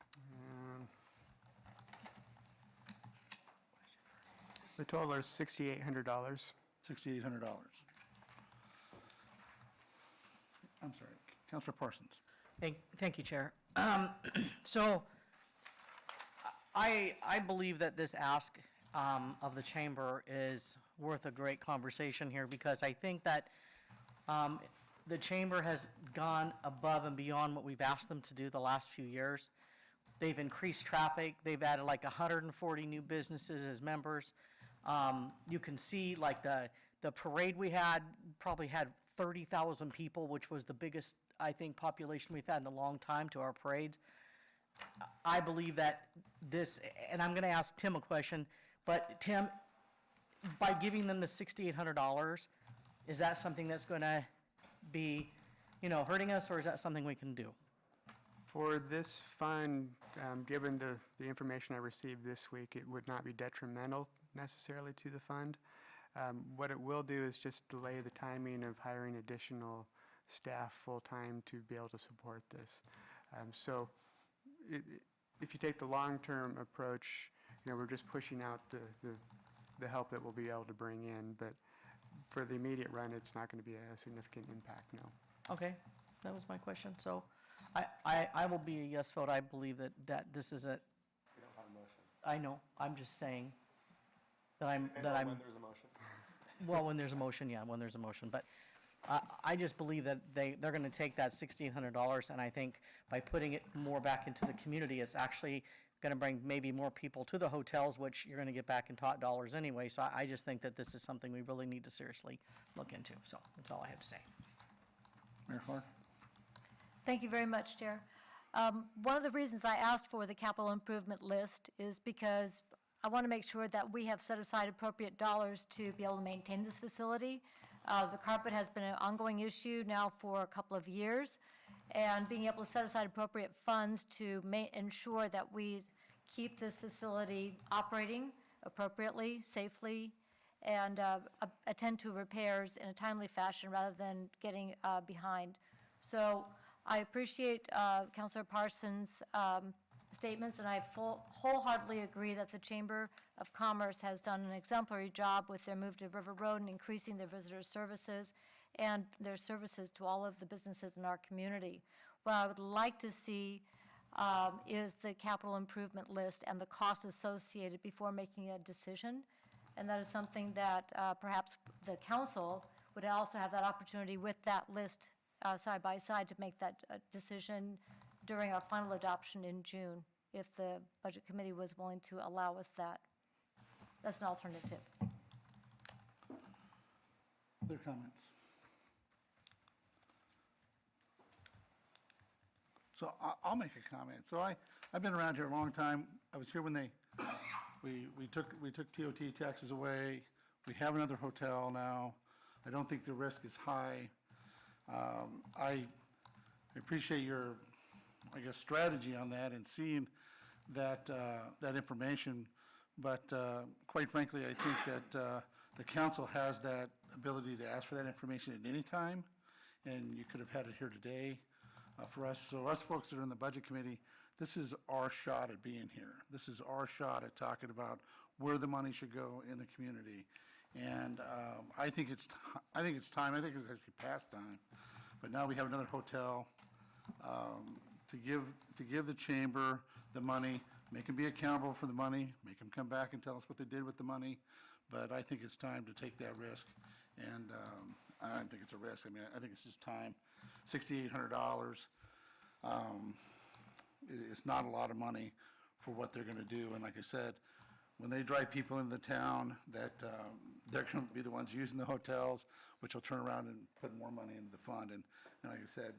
The total is $6,800. $6,800. I'm sorry, Councilor Parsons. Thank you, Chair. So I believe that this ask of the chamber is worth a great conversation here, because I think that the chamber has gone above and beyond what we've asked them to do the last few years. They've increased traffic. They've added like 140 new businesses as members. You can see like the parade we had probably had 30,000 people, which was the biggest I think, population we've had in a long time to our parades. I believe that this, and I'm going to ask Tim a question, but Tim, by giving them the $6,800, is that something that's going to be, hurting us, or is that something we can do? For this fund, given the information I received this week, it would not be detrimental necessarily to the fund. What it will do is just delay the timing of hiring additional staff full-time to be able to support this. So if you take the long-term approach, we're just pushing out the help that we'll be able to bring in, but for the immediate run, it's not going to be a significant impact, no. Okay, that was my question. So I will be a yes vote. I believe that this is a. We don't have a motion. I know, I'm just saying that I'm. When there's a motion. Well, when there's a motion, yeah, when there's a motion, but I just believe that they're going to take that $1,600, and I think by putting it more back into the community, it's actually going to bring maybe more people to the hotels, which you're going to get back in tot dollars anyway. So I just think that this is something we really need to seriously look into. So that's all I have to say. Mayor Clark? Thank you very much, Chair. One of the reasons I asked for the capital improvement list is because I want to make sure that we have set aside appropriate dollars to be able to maintain this facility. The carpet has been an ongoing issue now for a couple of years, and being able to set aside appropriate funds to ensure that we keep this facility operating appropriately, safely, and attend to repairs in a timely fashion rather than getting behind. So I appreciate Councilor Parsons' statements, and I wholeheartedly agree that the Chamber of Commerce has done an exemplary job with their move to River Road and increasing their visitor services and their services to all of the businesses in our community. What I would like to see is the capital improvement list and the costs associated before making a decision. And that is something that perhaps the council would also have that opportunity with that list side by side to make that decision during our final adoption in June, if the Budget Committee was willing to allow us that. That's an alternative. Other comments? So I'll make a comment. So I've been around here a long time. I was here when we took TOT taxes away. We have another hotel now. I don't think the risk is high. I appreciate your, I guess, strategy on that and seeing that information. But quite frankly, I think that the council has that ability to ask for that information at any time, and you could have had it here today for us. So us folks that are in the Budget Committee, this is our shot at being here. This is our shot at talking about where the money should go in the community. And I think it's time. I think it's actually past time. But now we have another hotel to give the chamber the money, make them be accountable for the money, make them come back and tell us what they did with the money. But I think it's time to take that risk. And I don't think it's a risk. I mean, I think it's just time. $6,800 it's not a lot of money for what they're going to do. And like I said, when they drive people into the town, that they're going to be the ones using the hotels, which will turn around and put more money into the fund. And like I said,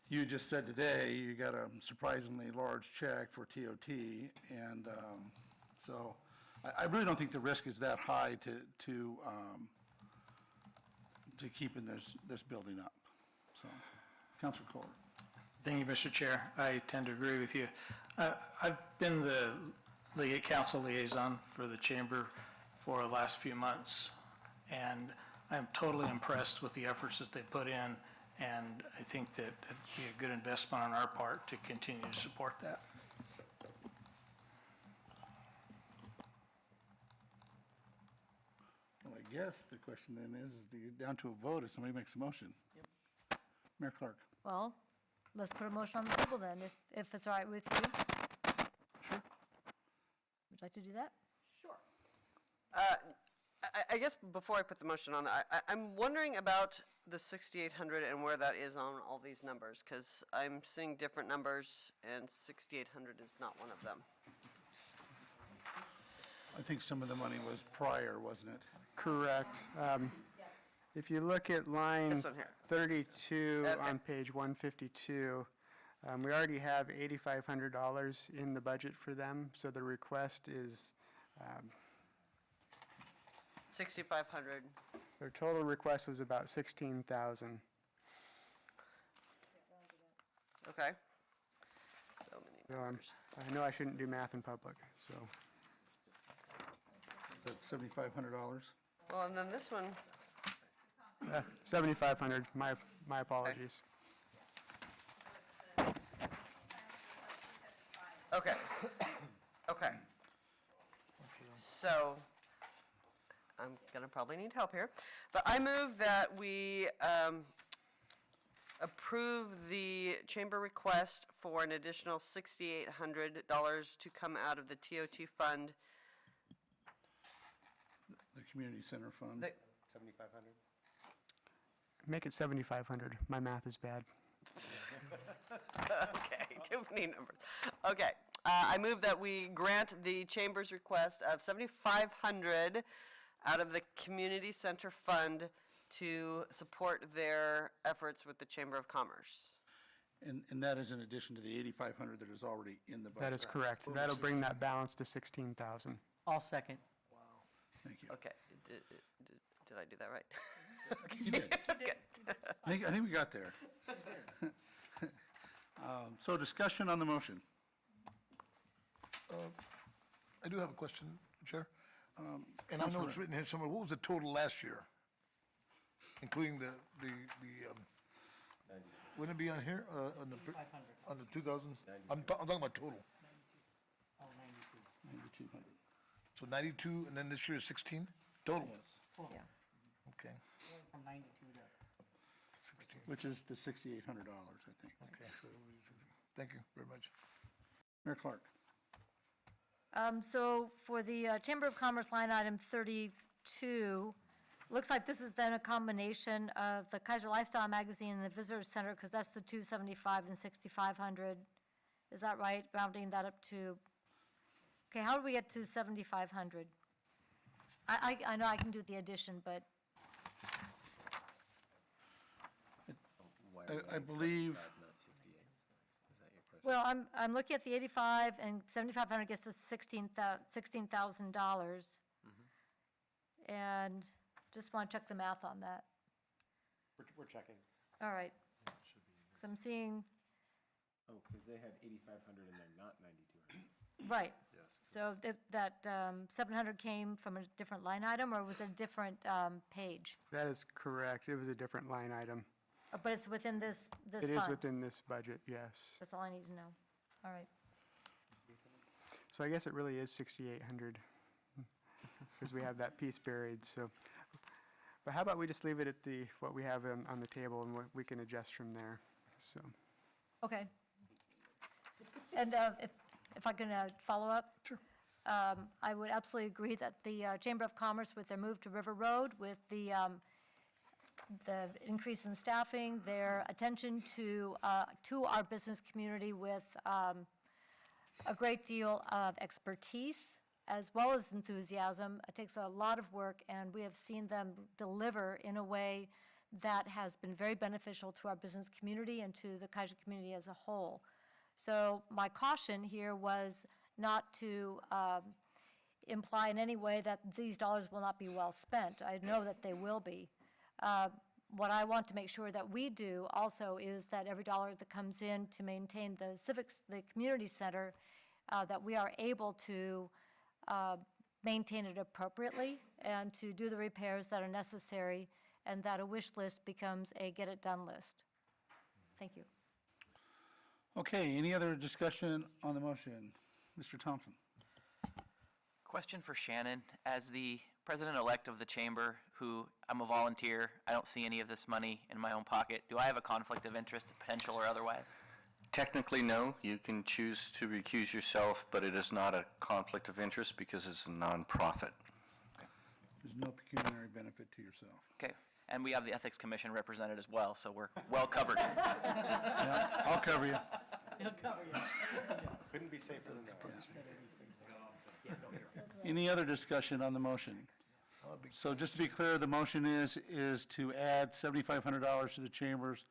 you just said today you got a surprisingly large check for TOT, and so I really don't think the risk is that high to keeping this building up. So, Councilor Kohler. Thank you, Mr. Chair. I tend to agree with you. I've been the council liaison for the chamber for the last few months, and I'm totally impressed with the efforts that they put in, and I think that it'd be a good investment on our part to continue to support that. Well, I guess the question then is to get down to a vote if somebody makes a motion. Yep. Mayor Clark. Well, let's put a motion on the table then, if it's all right with you. Sure. Would you like to do that? Sure. I guess before I put the motion on, I'm wondering about the 6,800 and where that is on all these numbers, because I'm seeing different numbers, and 6,800 is not one of them. I think some of the money was prior, wasn't it? Correct. If you look at line This one here. 32 Okay. on page 152, we already have $8,500 in the budget for them, so the request is, 6,500. their total request was about 16,000. Okay. So many So numbers. I know I shouldn't do math in public, so. That's $7,500. Well, and then this one, 7,500, my apologies. okay. Okay. So, I'm gonna probably need help here, but I move that we approve the chamber request for an additional $6,800 to come out of the TOT fund. The community center fund. The- 7,500? Make it 7,500, my math is bad. Okay, too many numbers. Okay, I move that we grant the chamber's request of $7,500 out of the community center fund to support their efforts with the Chamber of Commerce. And that is in addition to the $8,500 that is already in the budget. That is correct. That'll bring that balance to 16,000. I'll second. Thank you. Okay, did I do that right? You did. I think we got there. So discussion on the motion. I do have a question, Chair. And I know it's written here somewhere, what was the total last year? Including the wouldn't it be on here, on the 2,000? I'm talking about total. Oh, 92. 9,200. So 92, and then this year is 16 total? Yeah. Okay. From 92 to. 16. Which is the $6,800, I think. Okay, so, thank you very much. Mayor Clark. So for the Chamber of Commerce line item 32, looks like this is then a combination of the Kaiser Lifestyle Magazine and the Visitor Center, because that's the 275 and 6,500. Is that right? Rounding that up to, okay, how do we get to 7,500? I know I can do the addition, but I believe, well, I'm looking at the 85 and 7,500 gets us $16,000. And just want to check the math on that. We're checking. All right. Because I'm seeing, Oh, because they had 8,500 and they're not 9,200. right. So that 700 came from a different line item, or was it a different page? That is correct. It was a different line item. But it's within this fund? It is within this budget, yes. That's all I need to know. All right. So I guess it really is 6,800 because we have that piece buried, so. But how about we just leave it at what we have on the table and we can adjust from there, so. Okay. And if I can follow up? Sure. I would absolutely agree that the Chamber of Commerce, with their move to River Road, with the increase in staffing, their attention to our business community with a great deal of expertise as well as enthusiasm. It takes a lot of work, and we have seen them deliver in a way that has been very beneficial to our business community and to the Kaiser community as a whole. So my caution here was not to imply in any way that these dollars will not be well spent. I know that they will be. What I want to make sure that we do also is that every dollar that comes in to maintain the community center, that we are able to maintain it appropriately and to do the repairs that are necessary, and that a wish list becomes a get-it-done list. Thank you. Okay, any other discussion on the motion? Mr. Thompson. Question for Shannon. As the president-elect of the chamber, who I'm a volunteer, I don't see any of this money in my own pocket. Do I have a conflict of interest, potential or otherwise? Technically, no. You can choose to recuse yourself, but it is not a conflict of interest because it's a nonprofit. There's no pecuniary benefit to yourself. Okay. And we have the Ethics Commission represented as well, so we're well covered. Yeah, I'll cover you. He'll cover you. Couldn't be safer than that. Any other discussion on the motion? big. So just to be clear, the motion is to add $7,500 to the chambers,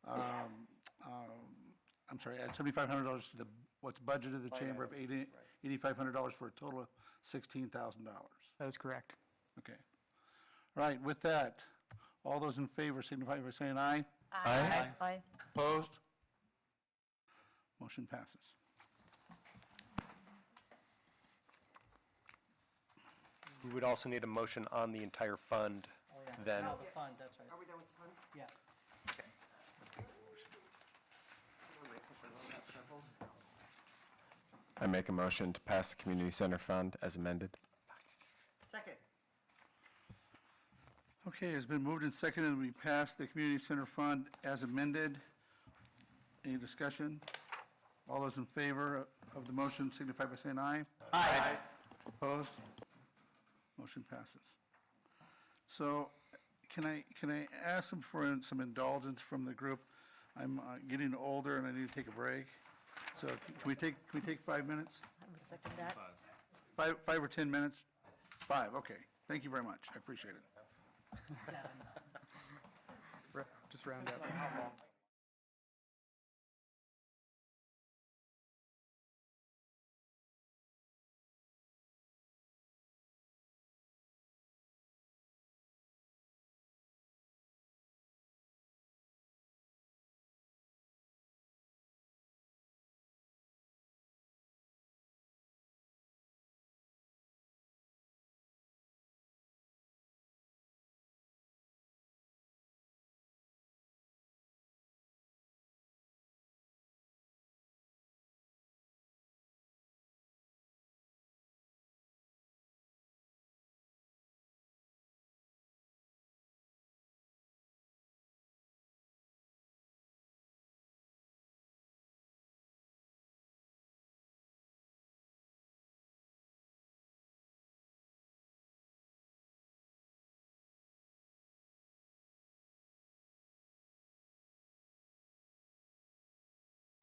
I'm sorry, add $7,500 to what's budgeted the chamber of $8,500 for a total of $16,000. That is correct. Okay. All right, with that, all those in favor signify by saying aye. Aye. Aye. Opposed? Motion passes. We would also need a motion on the entire fund then. The fund, that's right. Are we done with the fund? Yes. I make a motion to pass the community center fund as amended. Second. Okay, it's been moved and seconded, we pass the community center fund as amended. Any discussion? All those in favor of the motion signify by saying aye. Aye. Opposed? Motion passes. So can I ask them for some indulgence from the group? I'm getting older and I need to take a break. So can we take 5 minutes? I would second that. 5 or 10 minutes? 5, okay. Thank you very much. I appreciate it. Just round up.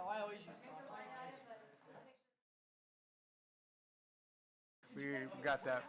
I always use We got that.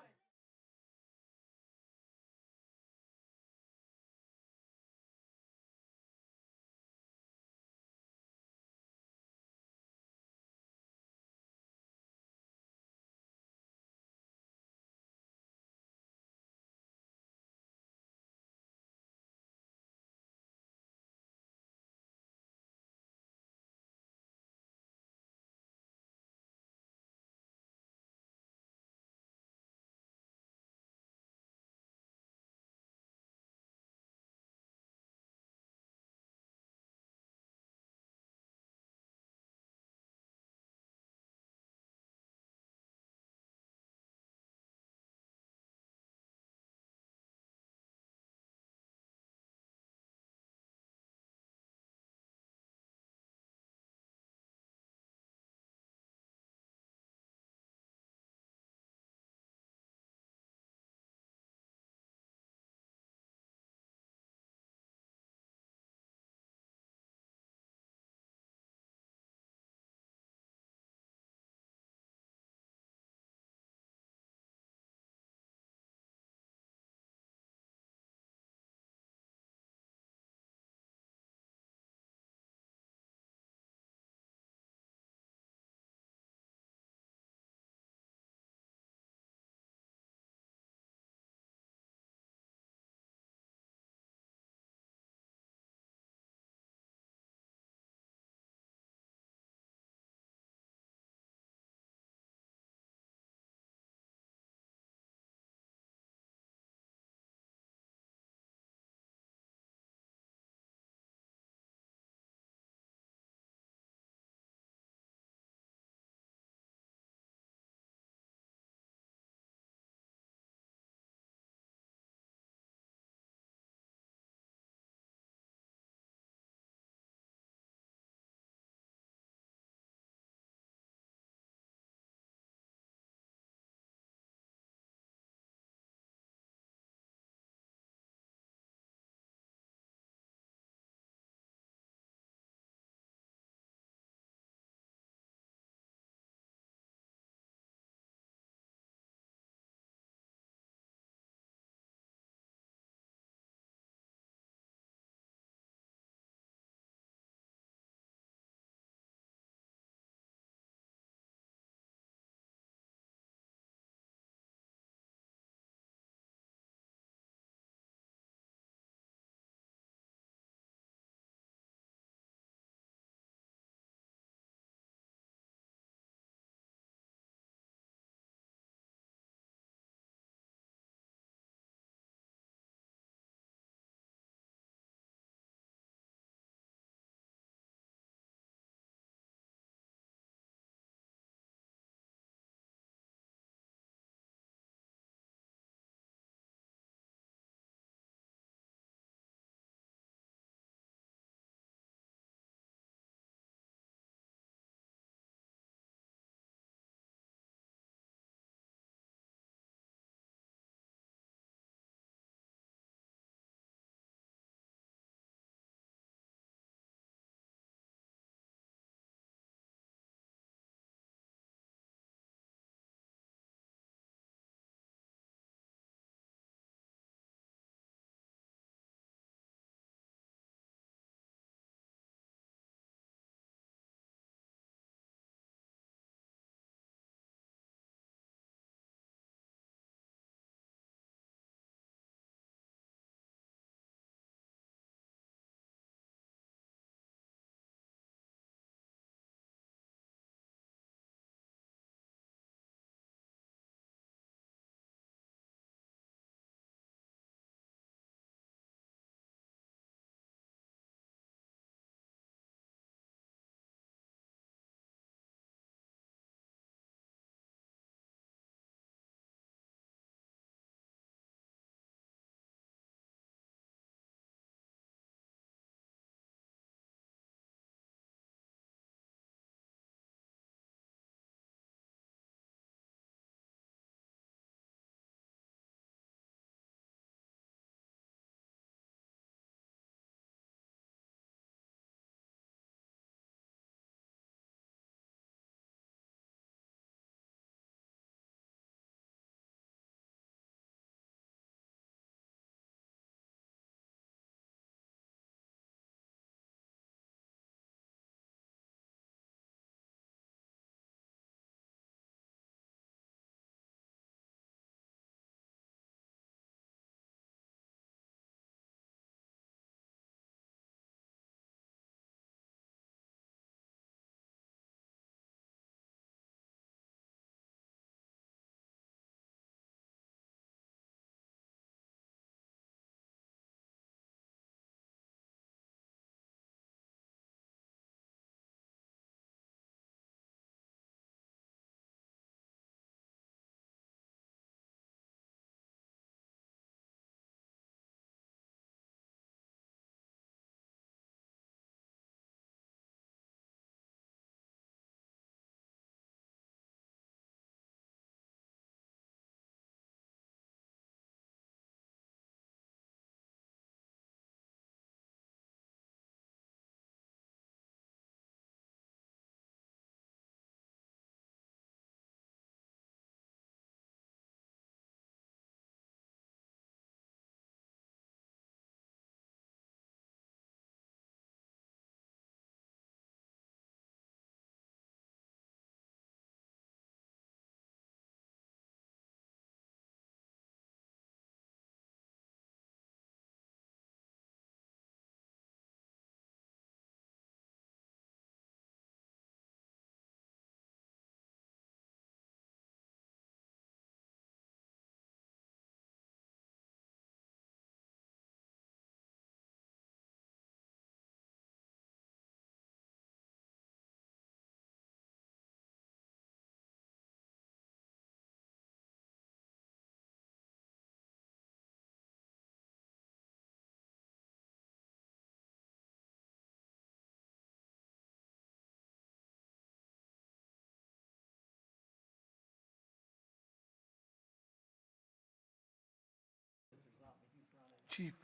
Chief.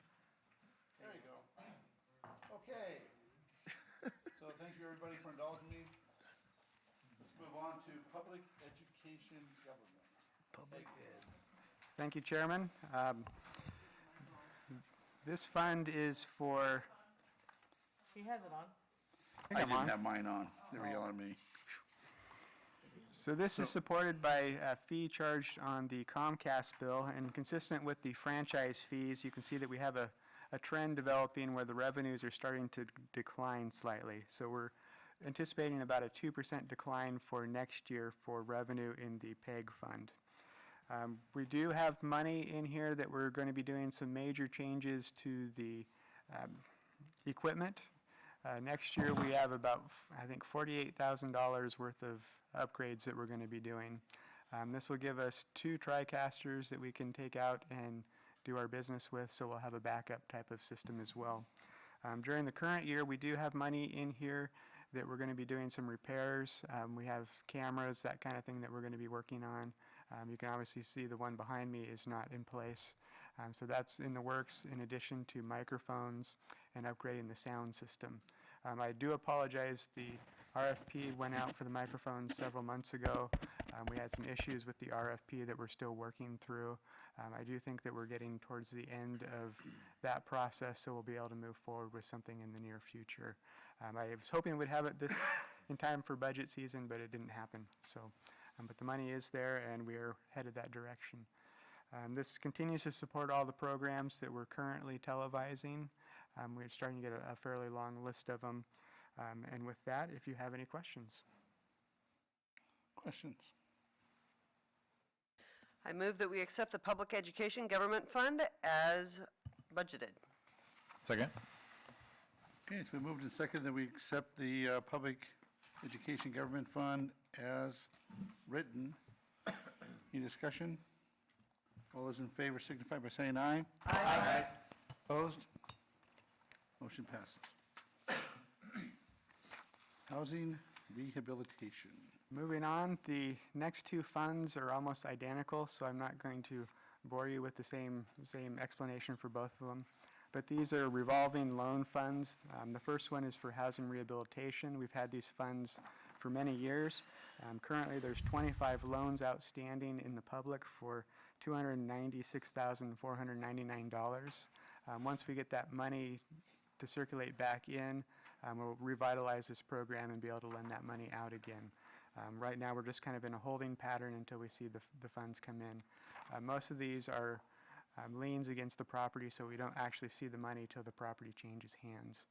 There you go. Okay. So thank you, everybody, for indulging me. Let's move on to public education government. Public ed. Thank you, Chairman. This fund is for, He has it on. I I'm on. didn't have mine on. They were yelling at me. So this is supported by a fee charged on the Comcast bill, and consistent with the franchise fees, you can see that we have a trend developing where the revenues are starting to decline slightly. So we're anticipating about a 2% decline for next year for revenue in the PEG fund. We do have money in here that we're going to be doing some major changes to the equipment. Next year, we have about, I think, $48,000 worth of upgrades that we're going to be doing. This will give us 2 TriCasters that we can take out and do our business with, so we'll have a backup type of system as well. During the current year, we do have money in here that we're going to be doing some repairs. We have cameras, that kind of thing that we're going to be working on. You can obviously see the one behind me is not in place. So that's in the works, in addition to microphones and upgrading the sound system. I do apologize, the RFP went out for the microphones several months ago. We had some issues with the RFP that we're still working through. I do think that we're getting towards the end of that process, so we'll be able to move forward with something in the near future. I was hoping we'd have it this in time for budget season, but it didn't happen. So, but the money is there, and we are headed that direction. This continues to support all the programs that we're currently televising. We're starting to get a fairly long list of them. And with that, if you have any questions. Questions? I move that we accept the Public Education Government Fund as budgeted. Second? Okay, it's been moved and seconded that we accept the Public Education Government Fund as written. Any discussion? All those in favor signify by saying aye. Aye. Opposed? Motion passes. Housing rehabilitation. Moving on, the next 2 funds are almost identical, so I'm not going to bore you with the same explanation for both of them. But these are revolving loan funds. The first one is for housing rehabilitation. We've had these funds for many years. Currently, there's 25 loans outstanding in the public for $296,499. Once we get that money to circulate back in, we'll revitalize this program and be able to lend that money out again. Right now, we're just kind of in a holding pattern until we see the funds come in. Most of these are liens against the property, so we don't actually see the money till the property changes hands.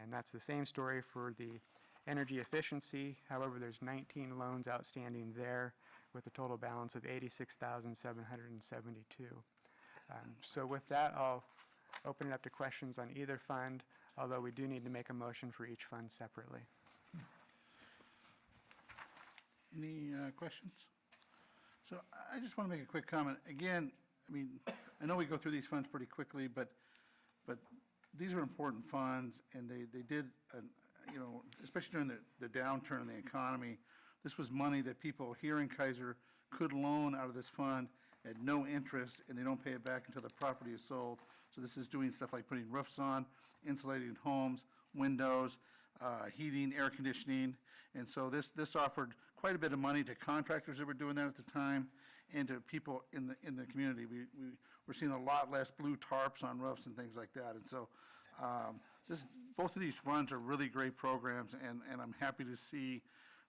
And that's the same story for the energy efficiency. However, there's 19 loans outstanding there with a total balance of $86,772. So with that, I'll open it up to questions on either fund, although we do need to make a motion for each fund separately. Any questions? So I just want to make a quick comment. Again, I mean, I know we go through these funds pretty quickly, but these are important funds, and they did, you know, especially during the downturn in the economy, this was money that people here in Kaiser could loan out of this fund at no interest, and they don't pay it back until the property is sold. So this is doing stuff like putting roofs on, insulating homes, windows, heating, air conditioning. And so this offered quite a bit of money to contractors that were doing that at the time, and to people in the community. We're seeing a lot less blue tarps on roofs and things like that. And so both of these funds are really great programs, and I'm happy to see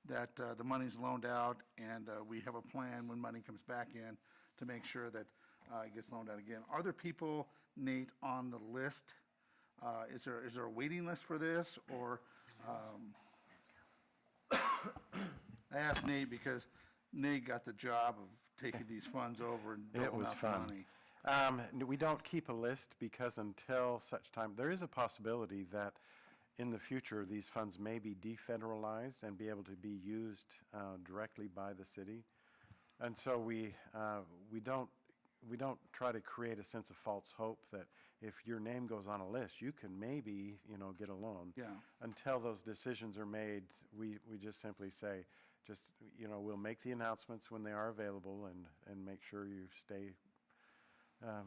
that the money's loaned out, and we have a plan when money comes back in to make sure that it gets loaned out again. Are there people, Nate, on the list? Is there a waiting list for this, or? I asked Nate because Nate got the job of taking these funds over and It building was out the fun. money. We don't keep a list because until such time, there is a possibility that in the future, these funds may be defederalized and be able to be used directly by the city. And so we don't try to create a sense of false hope that if your name goes on a list, you can maybe, get a loan. Yeah. Until those decisions are made, we just simply say, we'll make the announcements when they are available and make sure you stay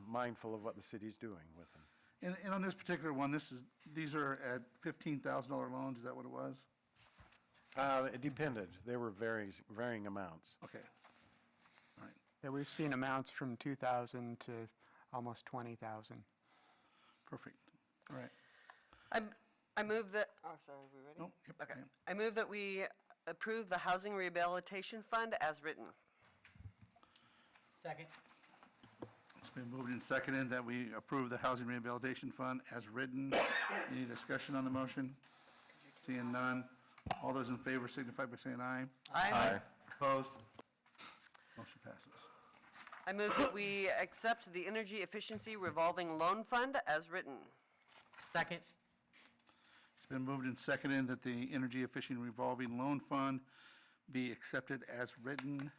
mindful of what the city's doing with them. And on this particular one, these are at $15,000 loans, is that what it was? It depended. There were varying amounts. Okay. All right. Yeah, we've seen amounts from 2,000 to almost 20,000. Perfect. All right. I move that, oh, sorry, are we ready? No, yep, Okay. I am. I move that we approve the Housing Rehabilitation Fund as written. Second. It's been moved and seconded that we approve the Housing Rehabilitation Fund as written. Any discussion on the motion? Seeing none. All those in favor signify by saying aye. Aye. Opposed? Motion passes. I move that we accept the Energy Efficiency Revolving Loan Fund as written. Second. It's been moved and seconded that the Energy Efficient Revolving Loan Fund be accepted as written.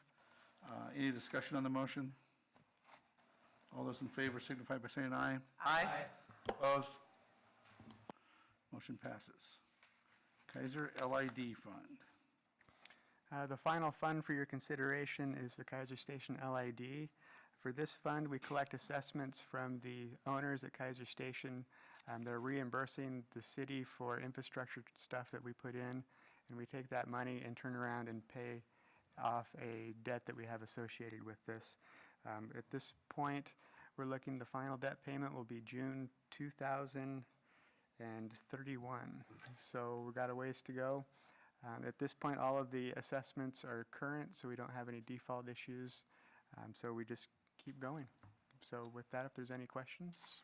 Any discussion on the motion? All those in favor signify by saying aye. Aye. Opposed? Motion passes. Kaiser LID Fund. The final fund for your consideration is the Kaiser Station LID. For this fund, we collect assessments from the owners at Kaiser Station. They're reimbursing the city for infrastructure stuff that we put in, and we take that money and turn around and pay off a debt that we have associated with this. At this point, we're looking, the final debt payment will be June 2031. So we've got a ways to go. At this point, all of the assessments are current, so we don't have any default issues. So we just keep going. So with that, if there's any questions?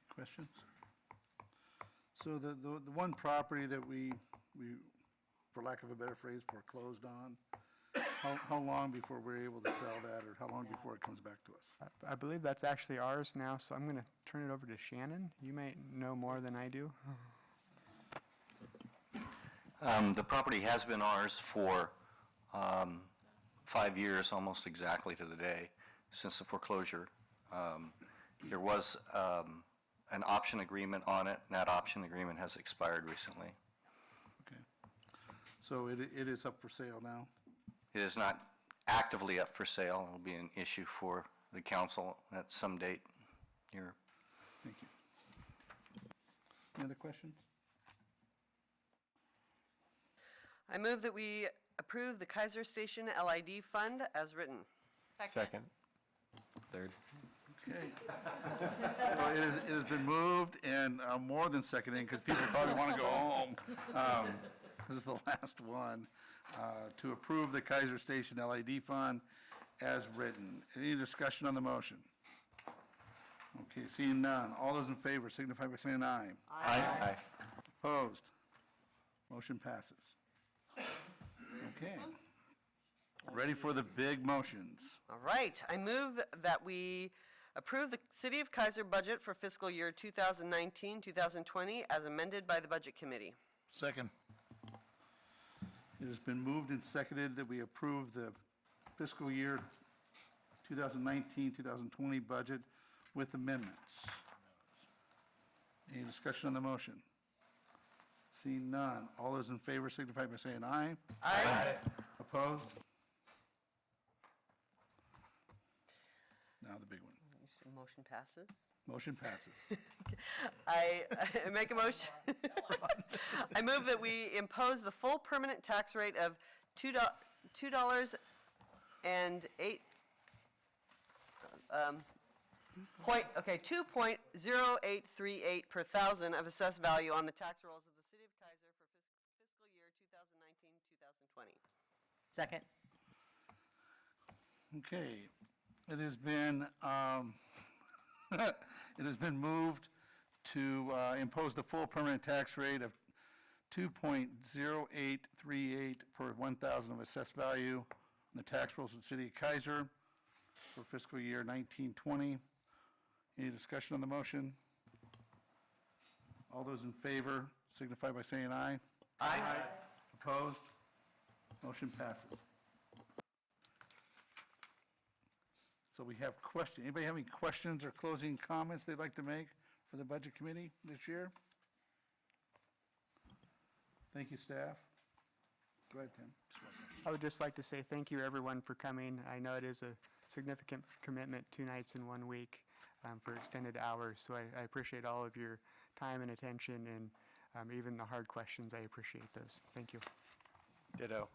Questions? So the one property that we, for lack of a better phrase, foreclosed on, how long before we're able to sell that, or how long before it comes back to us? I believe that's actually ours now, so I'm going to turn it over to Shannon. You might know more than I do. The property has been ours for 5 years, almost exactly to the day, since the foreclosure. There was an option agreement on it, and that option agreement has expired recently. Okay. So it is up for sale now? It is not actively up for sale. It'll be an issue for the council at some date here. Thank you. Any other questions? I move that we approve the Kaiser Station LID Fund as written. Second. Third. Okay. Well, it has been moved and more than seconded, because people probably want to go home. This is the last one. To approve the Kaiser Station LID Fund as written. Any discussion on the motion? Okay, seeing none. All those in favor signify by saying aye. Aye. Opposed? Motion passes. Okay. Ready for the big motions. All right, I move that we approve the City of Kaiser budget for fiscal year 2019-2020 as amended by the Budget Committee. Second. It has been moved and seconded that we approve the fiscal year 2019-2020 budget with amendments. Any discussion on the motion? Seeing none. All those in favor signify by saying aye. Aye. Opposed? Now the big one. Motion passes. Motion passes. I make a motion. I move that we impose the full permanent tax rate of $2.08 2.0838 per thousand of assessed value on the tax rolls of the City of Kaiser for fiscal year 2019-2020. Second. Okay. It has been, it has been moved to impose the full permanent tax rate of 2.0838 per 1,000 of assessed value on the tax rolls of the City of Kaiser for fiscal year 1920. Any discussion on the motion? All those in favor signify by saying aye. Aye. Opposed? Motion passes. So we have questions. Anybody have any questions or closing comments they'd like to make for the Budget Committee this year? Thank you, staff. Go ahead, Tim. I would just like to say thank you, everyone, for coming. I know it is a significant commitment, 2 nights in 1 week for extended hours, so I appreciate all of your time and attention, and even the hard questions, I appreciate those. Thank you. Ditto.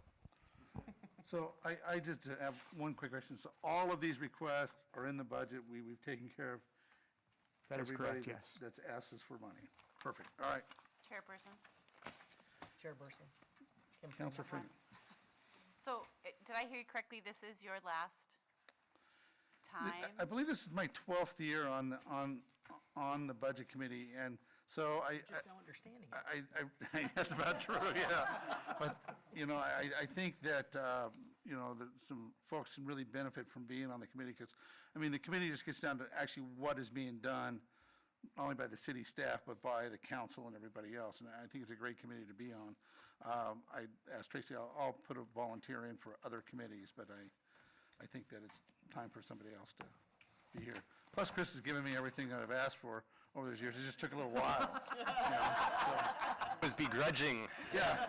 So I just have one quick question. So all of these requests are in the budget. We've taken care of That is everybody correct, yes. that's asked us for money. Perfect. All right. Chairperson? Chairperson. Kim Counselor Freeman. So, did I hear you correctly, this is your last time? I believe this is my 12th year on the Budget Committee, and so Just now understanding it. that's about true, yeah. But, I think that, that some folks can really benefit from being on the committee, because, the committee just gets down to actually what is being done, not only by the city staff, but by the council and everybody else, and I think it's a great committee to be on. I asked Tracy, I'll put a volunteer in for other committees, but I think that it's time for somebody else to be here. Plus, Chris has given me everything that I've asked for over those years. It just took a little while. It was begrudging. Yeah.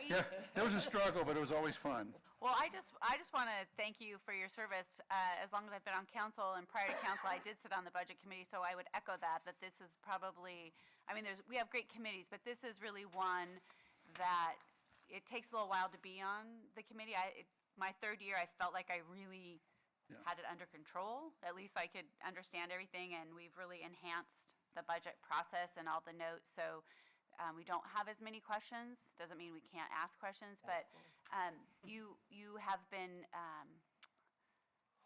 It was a struggle, but it was always fun. Well, I just want to thank you for your service. As long as I've been on council, and prior to council, I did sit on the budget committee, so I would echo that this is probably, we have great committees, but this is really one that it takes a little while to be on the committee. My 3rd year, I felt like I really had it under control. At least I could understand everything, and we've really enhanced the budget process and all the notes, so we don't have as many questions. Doesn't mean we can't ask questions, but you have been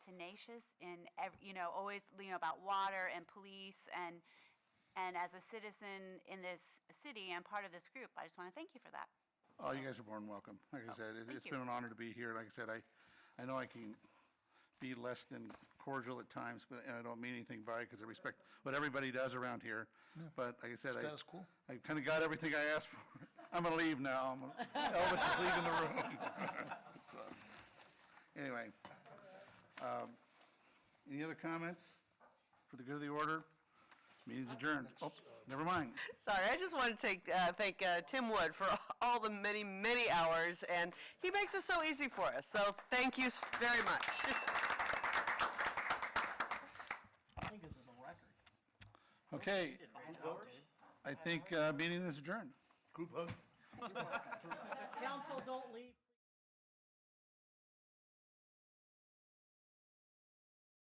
tenacious in always about water and police, and as a citizen in this city and part of this group, I just want to thank you for that. Oh, you guys are more than welcome. Like I said, it's been an honor to be here. Like I said, I know I can be less than cordial at times, but and I don't mean anything by it, because I respect what everybody does around here. Yeah. But like I said, Status quo. I kind of got everything I asked for. I'm going to leave now. Elvis is leaving the room. So, anyway, any other comments for the good of the order? Meeting's adjourned. Oh, never mind. Sorry, I just want to thank Tim Wood for all the many, many hours, and he makes it so easy for us. So thank you very much. I think this is a record. Okay, I think meeting is adjourned. Group hug. Council, don't leave.